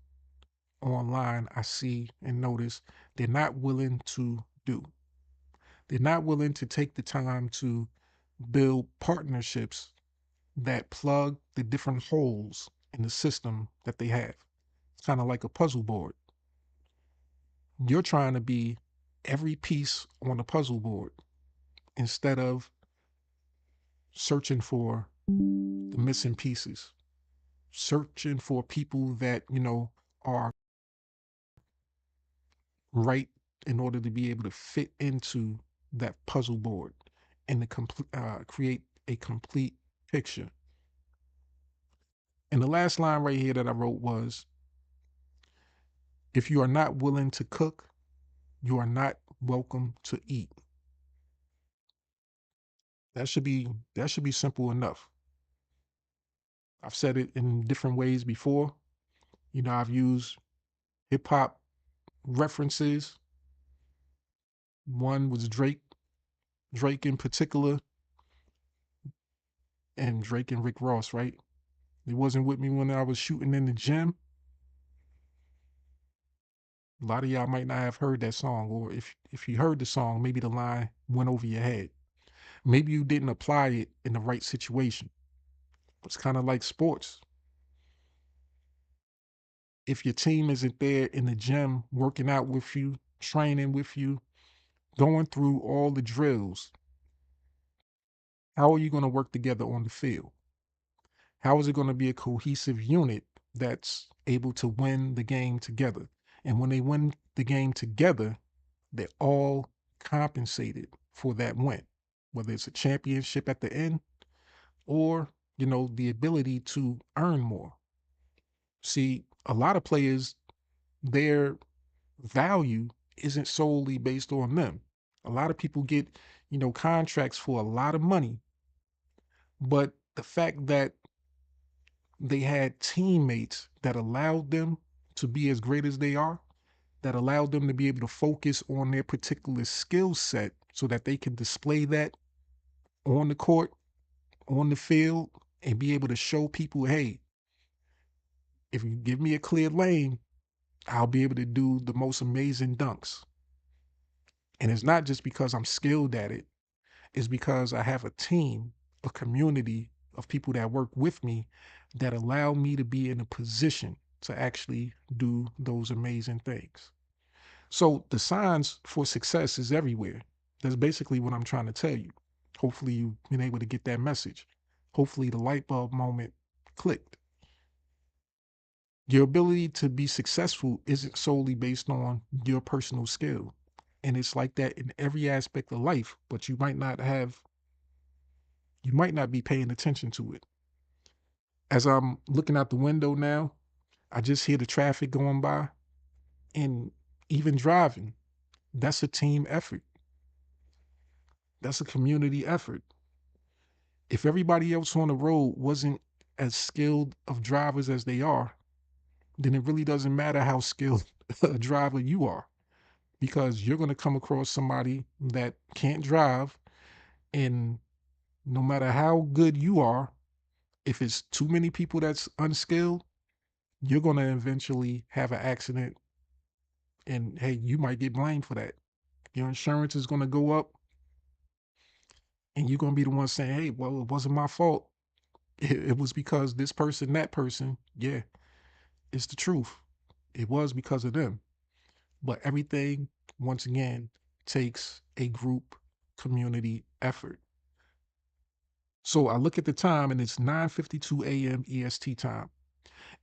online I see and notice they're not willing to do. They're not willing to take the time to build partnerships that plug the different holes in the system that they have. It's kind of like a puzzle board. You're trying to be every piece on the puzzle board instead of searching for the missing pieces, searching for people that, are right in order to be able to fit into that puzzle board and to create a complete picture. And the last line right here that I wrote was, if you are not willing to cook, you are not welcome to eat. That should be simple enough. I've said it in different ways before. I've used hip hop references. One was Drake in particular, and Drake and Rick Ross, right? They wasn't with me when I was shooting in the gym. A lot of y'all might not have heard that song, or if you heard the song, maybe the line went over your head. Maybe you didn't apply it in the right situation. It's kind of like sports. If your team isn't there in the gym working out with you, training with you, going through all the drills, how are you going to work together on the field? How is it going to be a cohesive unit that's able to win the game together? And when they win the game together, they're all compensated for that win, whether it's a championship at the end or, the ability to earn more. See, a lot of players, their value isn't solely based on them. A lot of people get, contracts for a lot of money, but the fact that they had teammates that allowed them to be as great as they are, that allowed them to be able to focus on their particular skill set so that they can display that on the court, on the field, and be able to show people, hey, if you give me a clear lane, I'll be able to do the most amazing dunks. And it's not just because I'm skilled at it, it's because I have a team, a community of people that work with me that allow me to be in a position to actually do those amazing things. So the signs for success is everywhere. That's basically what I'm trying to tell you. Hopefully you've been able to get that message. Hopefully the light bulb moment clicked. Your ability to be successful isn't solely based on your personal skill. And it's like that in every aspect of life, but you might not be paying attention to it. As I'm looking out the window now, I just hear the traffic going by, and even driving, that's a team effort. That's a community effort. If everybody else on the road wasn't as skilled of drivers as they are, then it really doesn't matter how skilled a driver you are, because you're going to come across somebody that can't drive, and no matter how good you are, if it's too many people that's unskilled, you're going to eventually have an accident, and hey, you might get blamed for that. Your insurance is going to go up, and you're going to be the one saying, hey, well, it wasn't my fault. It was because this person, that person. Yeah, it's the truth. It was because of them. But everything, once again, takes a group community effort. So I look at the time, and it's 9:52 a.m. EST time.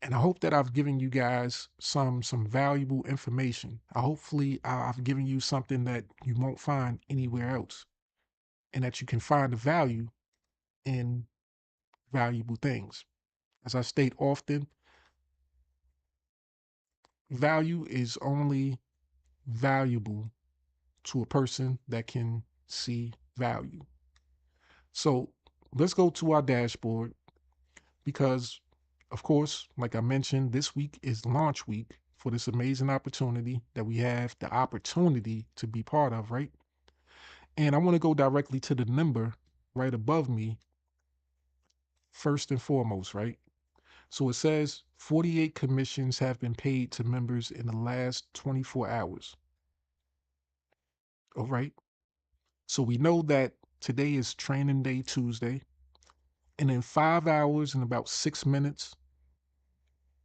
And I hope that I've given you guys some valuable information. Hopefully I've given you something that you won't find anywhere else, and that you can find the value in valuable things. As I state often, value is only valuable to a person that can see value. So let's go to our dashboard, because, of course, like I mentioned, this week is launch week for this amazing opportunity that we have the opportunity to be part of, right? And I want to go directly to the number right above me, first and foremost, right? So it says 48 commissions have been paid to members in the last 24 hours. All right. So we know that today is training day Tuesday. And in 5 hours and about 6 minutes,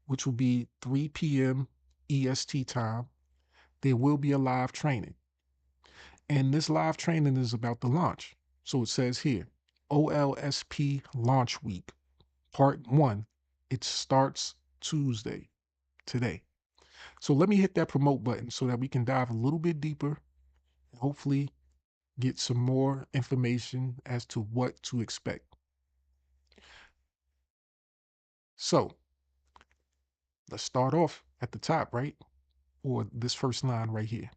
which will be 3 p.m. EST time, there will be a live training. And this live training is about the launch. So it says here, OLSP Launch Week, Part 1. It starts Tuesday, today. So let me hit that promote button so that we can dive a little bit deeper and hopefully get some more information as to what to expect. So let's start off at the top, right? Or this first line right here.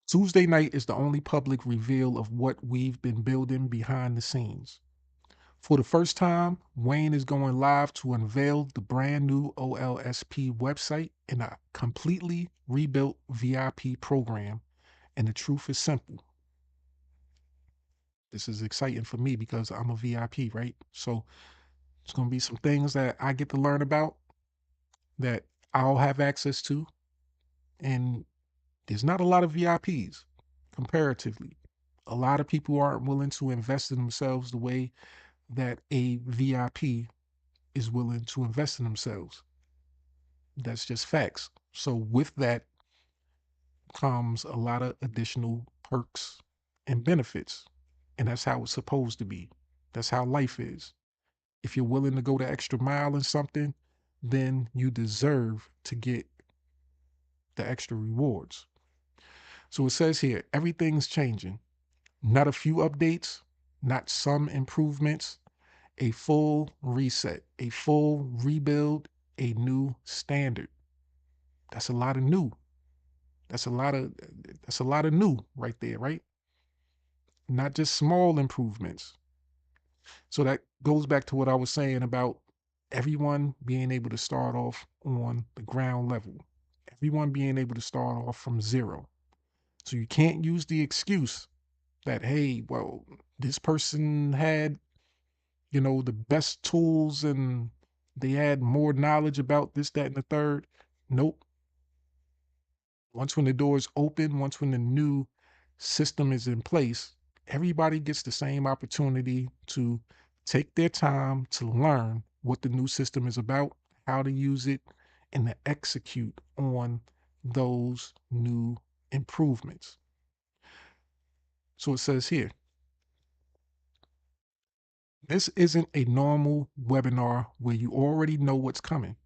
Tuesday night is the only public reveal of what we've been building behind the scenes. For the first time, Wayne is going live to unveil the brand new OLSP website and a completely rebuilt VIP program. And the truth is simple. This is exciting for me because I'm a VIP, right? So it's going to be some things that I get to learn about that I'll have access to. And there's not a lot of VIPs comparatively. A lot of people aren't willing to invest in themselves the way that a VIP is willing to invest in themselves. That's just facts. So with that comes a lot of additional perks and benefits. And that's how it's supposed to be. That's how life is. If you're willing to go the extra mile in something, then you deserve to get the extra rewards. So it says here, everything's changing. Not a few updates, not some improvements, a full reset, a full rebuild, a new standard. That's a lot of new. That's a lot of new right there, right? Not just small improvements. So that goes back to what I was saying about everyone being able to start off on the ground level. Everyone being able to start off from zero. So you can't use the excuse that, hey, well, this person had, the best tools and they had more knowledge about this, that, and the third. Nope. Once when the doors open, once when the new system is in place, Everybody gets the same opportunity to take their time to learn what the new system is about, how to use it, and to execute on those new improvements. So it says here, this isn't a normal webinar where you already know what's coming.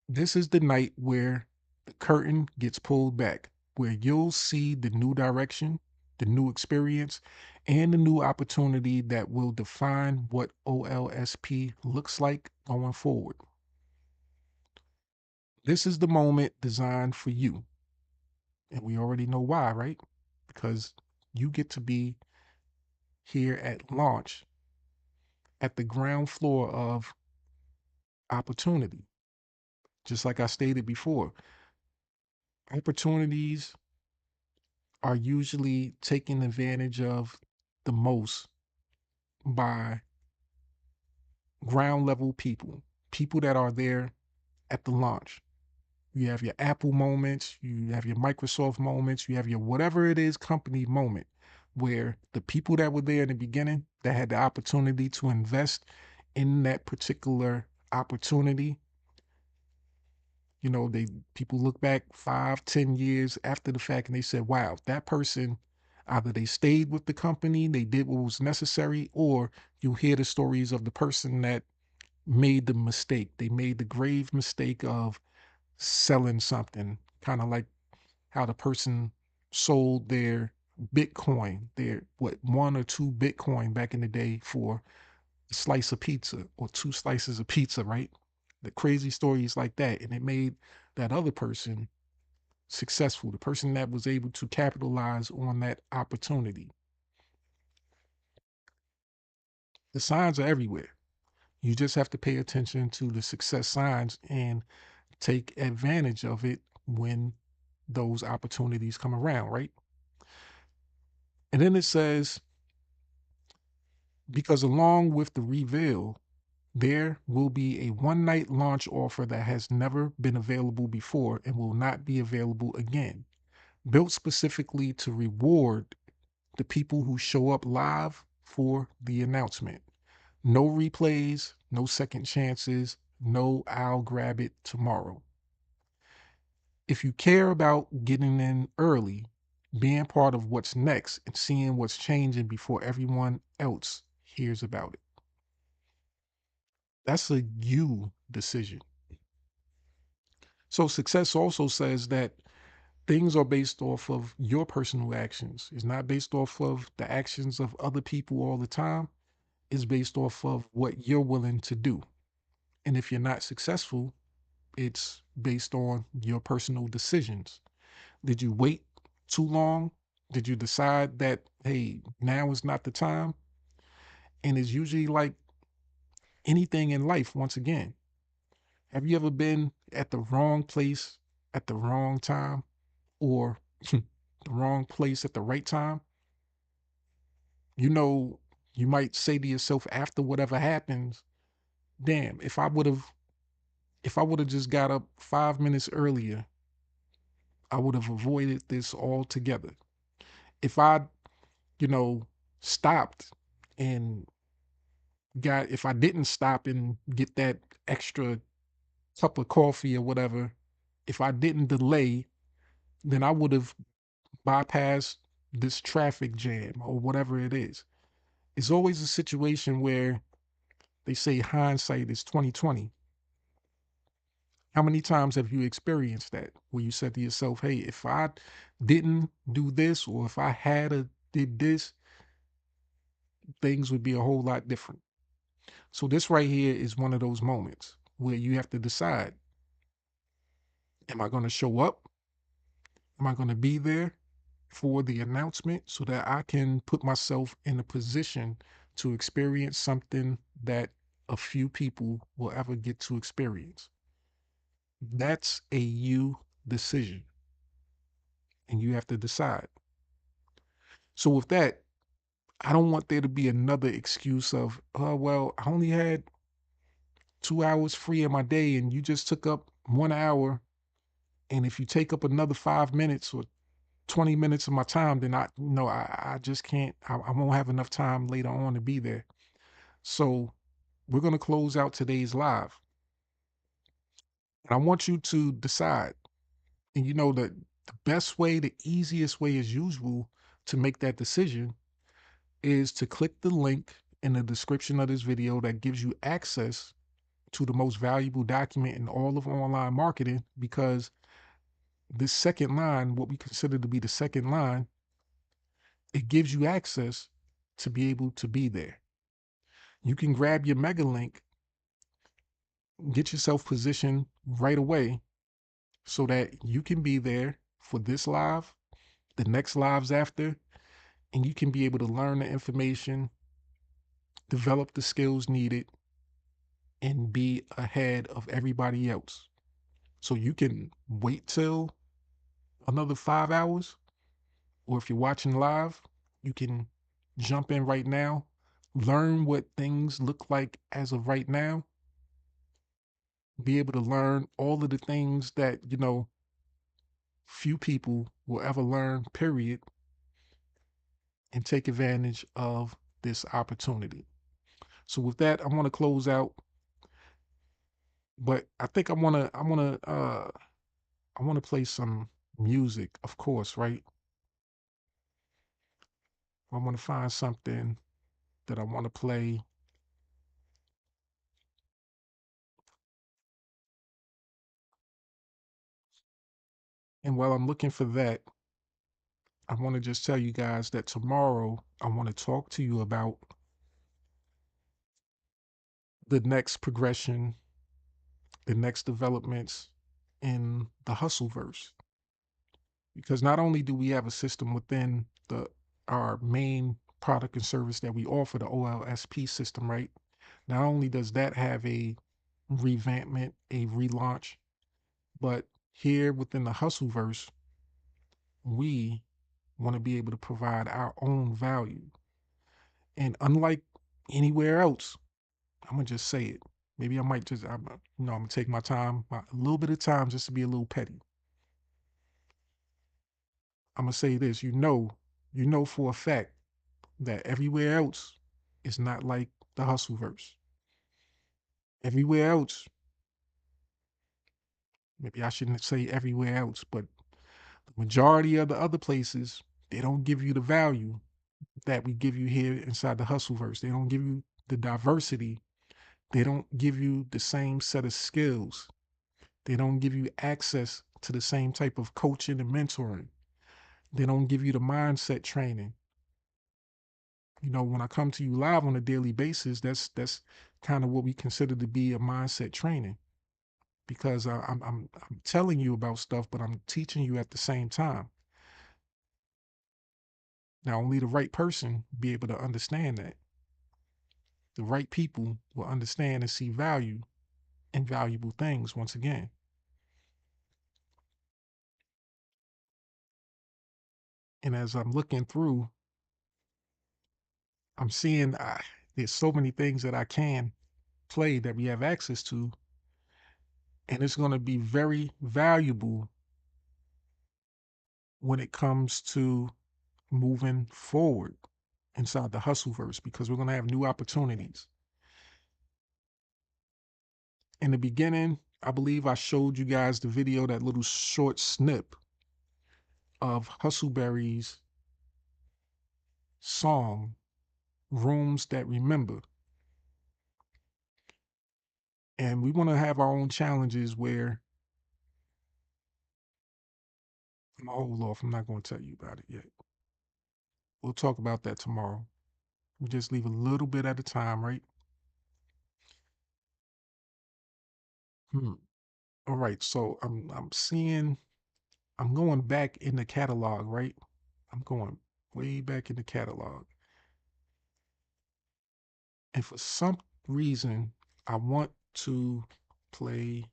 This is the night where the curtain gets pulled back, where you'll see the new direction, the new experience, and the new opportunity that will define what OLSP looks like going forward. This is the moment designed for you. And we already know why, right? Because you get to be here at launch at the ground floor of opportunity. Just like I stated before, opportunities are usually taken advantage of the most by ground level people, people that are there at the launch. You have your Apple moments, you have your Microsoft moments, you have your whatever it is company moment where the people that were there in the beginning that had the opportunity to invest in that particular opportunity, they people look back 5, 10 years after the fact and they said, wow, that person, either they stayed with the company, they did what was necessary, or you hear the stories of the person that made the mistake. They made the grave mistake of selling something, kind of like how the person sold their Bitcoin, their 1 or 2 Bitcoin back in the day for a slice of pizza or 2 slices of pizza, right? The crazy stories like that. And it made that other person successful, the person that was able to capitalize on that opportunity. The signs are everywhere. You just have to pay attention to the success signs and take advantage of it when those opportunities come around, right? And then it says, because along with the reveal, there will be a one night launch offer that has never been available before and will not be available again, built specifically to reward the people who show up live for the announcement. No replays, no second chances, no I'll grab it tomorrow. If you care about getting in early, being part of what's next, and seeing what's changing before everyone else hears about it, that's a you decision. So success also says that things are based off of your personal actions. It's not based off of the actions of other people all the time. It's based off of what you're willing to do. And if you're not successful, it's based on your personal decisions. Did you wait too long? Did you decide that, hey, now is not the time? And it's usually like anything in life, once again. Have you ever been at the wrong place at the wrong time, or the wrong place at the right time? You know, you might say to yourself after whatever happens, damn, if I would have just got up 5 minutes earlier, I would have avoided this altogether. If I, you know, stopped and if I didn't stop and get that extra cup of coffee or whatever, if I didn't delay, then I would have bypassed this traffic jam or whatever it is. It's always a situation where they say hindsight is 2020. How many times have you experienced that where you said to yourself, hey, if I didn't do this, or if I had a did this, things would be a whole lot different. So this right here is one of those moments where you have to decide, am I going to show up? Am I going to be there for the announcement so that I can put myself in a position to experience something that a few people will ever get to experience? That's a you decision, and you have to decide. So with that, I don't want there to be another excuse of, oh, well, I only had 2 hours free in my day and you just took up 1 hour. And if you take up another 5 minutes or 20 minutes of my time, then I just can't, I won't have enough time later on to be there. So we're going to close out today's live. And I want you to decide. And you know that the best way, the easiest way as usual to make that decision is to click the link in the description of this video that gives you access to the most valuable document in all of online marketing, because this second line, what we consider to be the second line, it gives you access to be able to be there. You can grab your mega link, get yourself positioned right away so that you can be there for this live, the next lives after, and you can be able to learn the information, develop the skills needed, and be ahead of everybody else. So you can wait till another 5 hours, or if you're watching live, you can jump in right now, learn what things look like as of right now, be able to learn all of the things that, few people will ever learn, period, and take advantage of this opportunity. So with that, I want to close out, but I think I want to play some music, of course, right? I want to find something that I want to play. And while I'm looking for that, I want to just tell you guys that tomorrow I want to talk to you about the next progression, the next developments in the hustleverse. Because not only do we have a system within our main product and service that we offer, the OLSP system, right? Not only does that have a revampment, a relaunch, but here within the hustleverse, we want to be able to provide our own value. And unlike anywhere else, I'm gonna just say it. Maybe I might just, I'm gonna take my time, a little bit of time, just to be a little petty. I'm gonna say this. You know for a fact that everywhere else is not like the hustleverse. Everywhere else, maybe I shouldn't say everywhere else, but the majority of the other places, they don't give you the value that we give you here inside the hustleverse. They don't give you the diversity. They don't give you the same set of skills. They don't give you access to the same type of coaching and mentoring. They don't give you the mindset training. When I come to you live on a daily basis, that's kind of what we consider to be a mindset training, because I'm telling you about stuff, but I'm teaching you at the same time. Now, only the right person be able to understand that. The right people will understand and see value in valuable things once again. And as I'm looking through, I'm seeing there's so many things that I can play that we have access to, and it's going to be very valuable when it comes to moving forward inside the hustleverse, because we're going to have new opportunities. In the beginning, I believe I showed you guys the video, that little short snip of Hustleberry's song, Rooms That Remember. And we want to have our own challenges where, I'm going to hold off. I'm not going to tell you about it yet. We'll talk about that tomorrow. We just leave a little bit at a time, right? All right. So I'm going back in the catalog, right? I'm going way back in the catalog. And for some reason, I want to play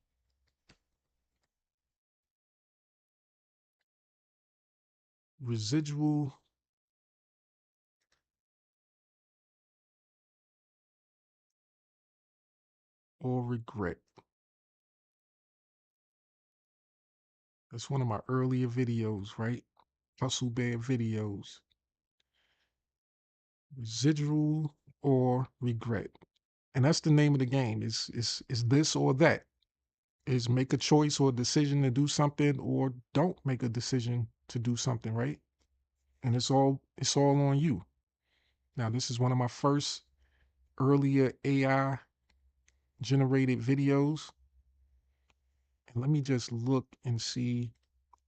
Residual or Regret. That's one of my earlier videos, right? Hustle Bear videos. Residual or regret. And that's the name of the game. Is this or that. Is make a choice or a decision to do something, or don't make a decision to do something, right? And it's all on you. Now, this is one of my first earlier AI generated videos. And let me just look and see,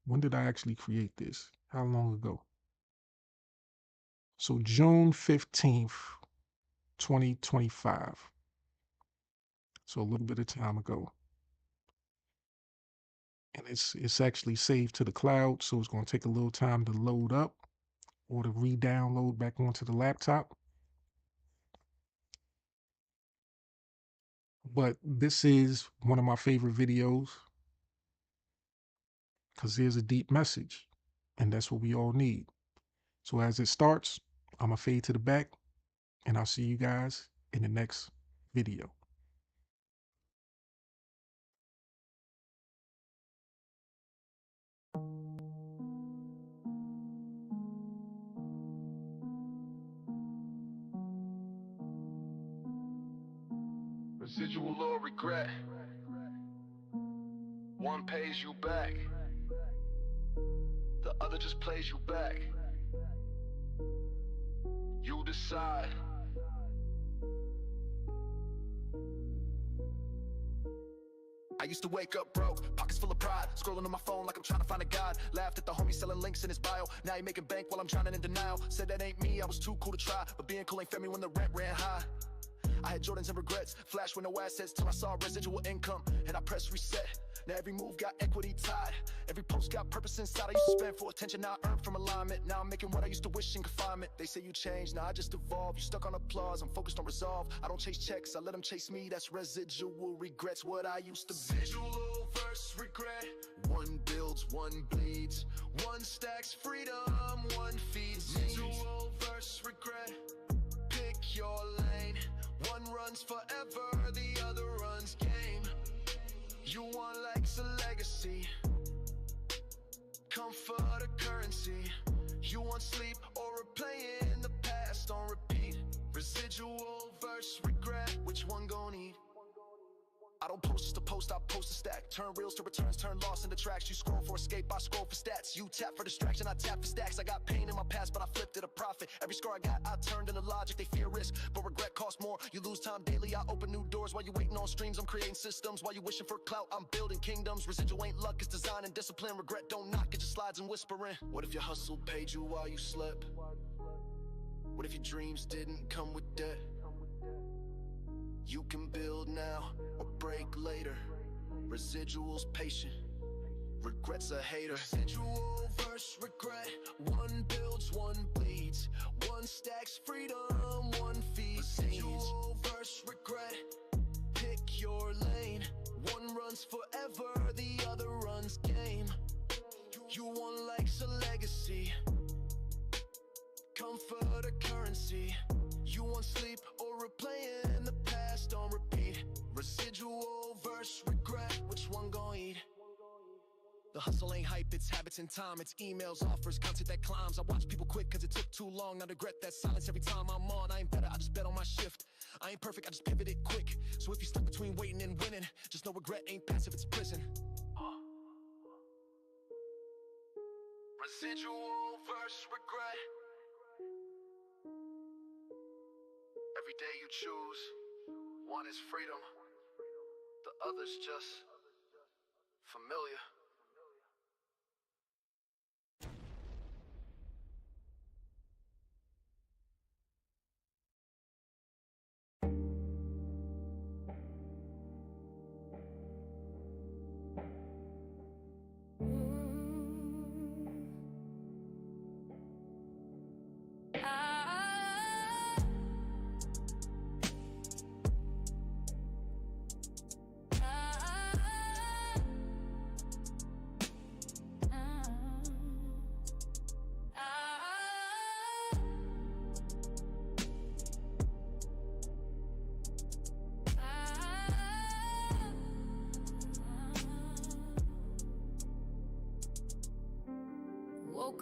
when did I actually create this? How long ago? So June 15th, 2025. So a little bit of time ago. And it's actually saved to the cloud, so it's going to take a little time to load up or to re-download back onto the laptop. But this is one of my favorite videos because there's a deep message, and that's what we all need. So as it starts, I'm going to fade to the back, and I'll see you guys in the next video. Residual or regret. One pays you back, the other just plays you back. You decide. I used to wake up broke, pockets full of pride, scrolling on my phone like I'm trying to find a god. Laughed at the homie selling links in his bio. Now he making bank while I'm drowning in denial. Said that ain't me, I was too cool to try, but being cool ain't fed me when the rent ran high. I had Jordans and regrets, flash with no assets till I saw residual income, and I pressed reset. Now every move got equity tied, every post got purpose inside. I used to spend for attention, now I earn from alignment. Now I'm making what I used to wish in confinement. They say you change, now I just evolve. You stuck on applause, I'm focused on resolve. I don't chase checks, I let them chase me. That's residual regrets, what I used to be. Residual versus regret. One builds, one bleeds. One stacks freedom, one feeds. Residual versus regret. Pick your lane. One runs forever, the other runs game. You want likes a legacy, comfort a currency. You want sleep or replaying the past on repeat. Residual versus regret, which one gon' eat? I don't post just to post, I post a stack. Turn reels to returns, turn loss into tracks. You scroll for escape, I scroll for stats. You tap for distraction, I tap for stacks. I got pain in my past, but I flipped it a profit. Every score I got, I turned into logic. They fear risk, but regret costs more. You lose time daily, I open new doors. While you waiting on streams, I'm creating systems. While you wishing for clout, I'm building kingdoms. Residual ain't luck, it's design and discipline. Regret don't knock, it just slides and whispering. What if your hustle paid you while you slept? What if your dreams didn't come with debt? You can build now or break later. Residuals patient, regrets a hater. Residual versus regret. One builds, one bleeds. One stacks freedom, one feeds needs. Residual versus regret. Pick your lane. One runs forever, the other runs game. You want likes a legacy, comfort a currency. You want sleep or replaying the past on repeat. Residual versus regret, which one gon' eat? The hustle ain't hype, it's habits and time. It's emails, offers, content that climbs. I watch people quit cause it took too long. Now regret that silence every time I'm on. I ain't better, I just bet on my shift. I ain't perfect, I just pivoted quick. So if you're stuck between waiting and winning, just know regret ain't passive, it's prison. Residual versus regret. Every day you choose, one is freedom, the other's just familiar.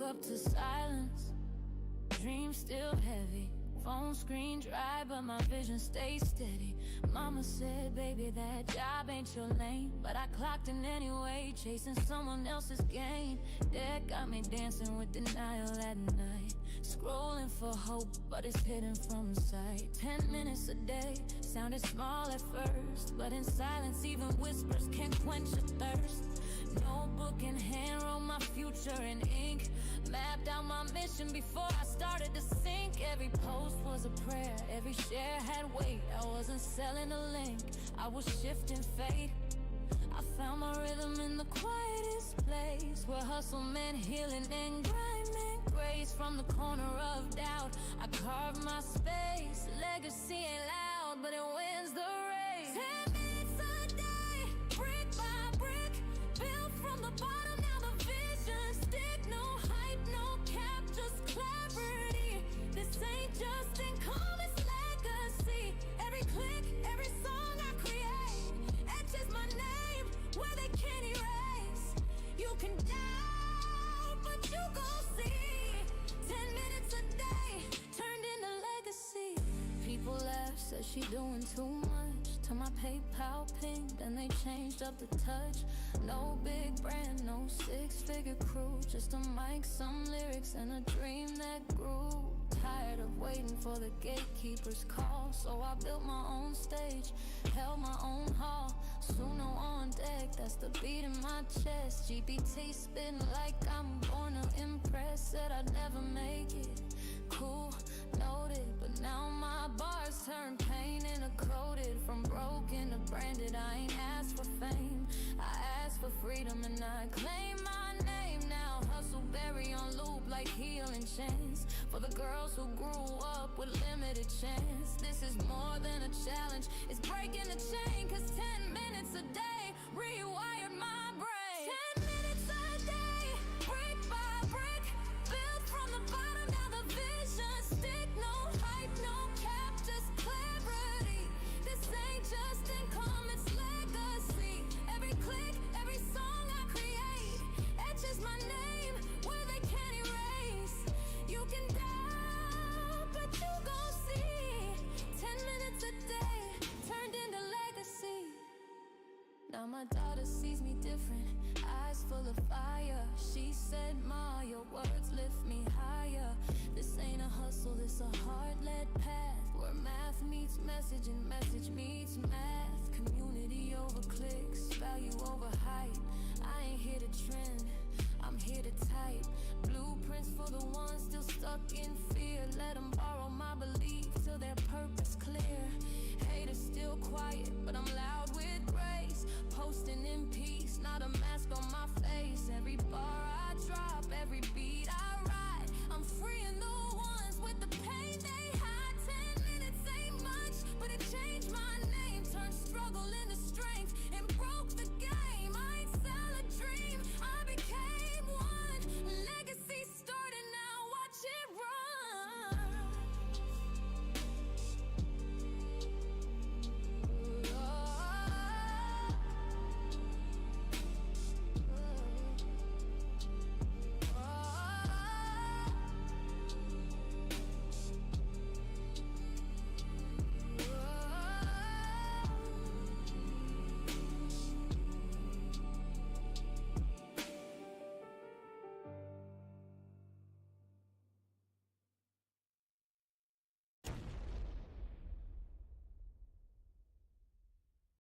up to silence, dreams still heavy. Phone screen dry, but my vision stays steady. Mama said, baby, that job ain't your lane. But I clocked in anyway, chasing someone else's gain. That got me dancing with denial at night. Scrolling for hope, but it's hidden from sight. 10 minutes a day, sounded small at first, but in silence, even whispers can't quench a thirst. Notebook in hand, wrote my future in ink. Mapped out my mission before I started to sink. Every post was a prayer, every share had weight. I wasn't selling a link, I was shifting fate. I found my rhythm in the quietest place, where hustle meant healing and grind meant grace. From the corner of doubt, I carved my space. Legacy ain't loud, but it wins the race. 10 minutes a day, brick by brick, built from the bottom, now the vision stick. No hype, no cap, just clarity. This ain't just income, it's legacy. Every click, every song I create etches my name where they can't erase. You can doubt, but you gon' see. 10 minutes a day turned into legacy. People laugh, said she doing too much. To my PayPal ping, then they changed up the touch. No big brand, no six-figure crew, just a mic, some lyrics, and a dream that grew. Tired of waiting for the gatekeeper's call, so I built my own stage, held my own hall. Suno on deck, that's the beat in my chest. GPT spitting like I'm born to impress. Said I'd never make it, cool, noted. But now my bars turn pain into coated. From broken to branded, I ain't asked for fame, I asked for freedom and I claim my name now. Hustle berry on loop like healing chance, for the girls who grew up with limited chance. This is more than a challenge, it's breaking the chain. Cause 10 minutes a day rewired my brain.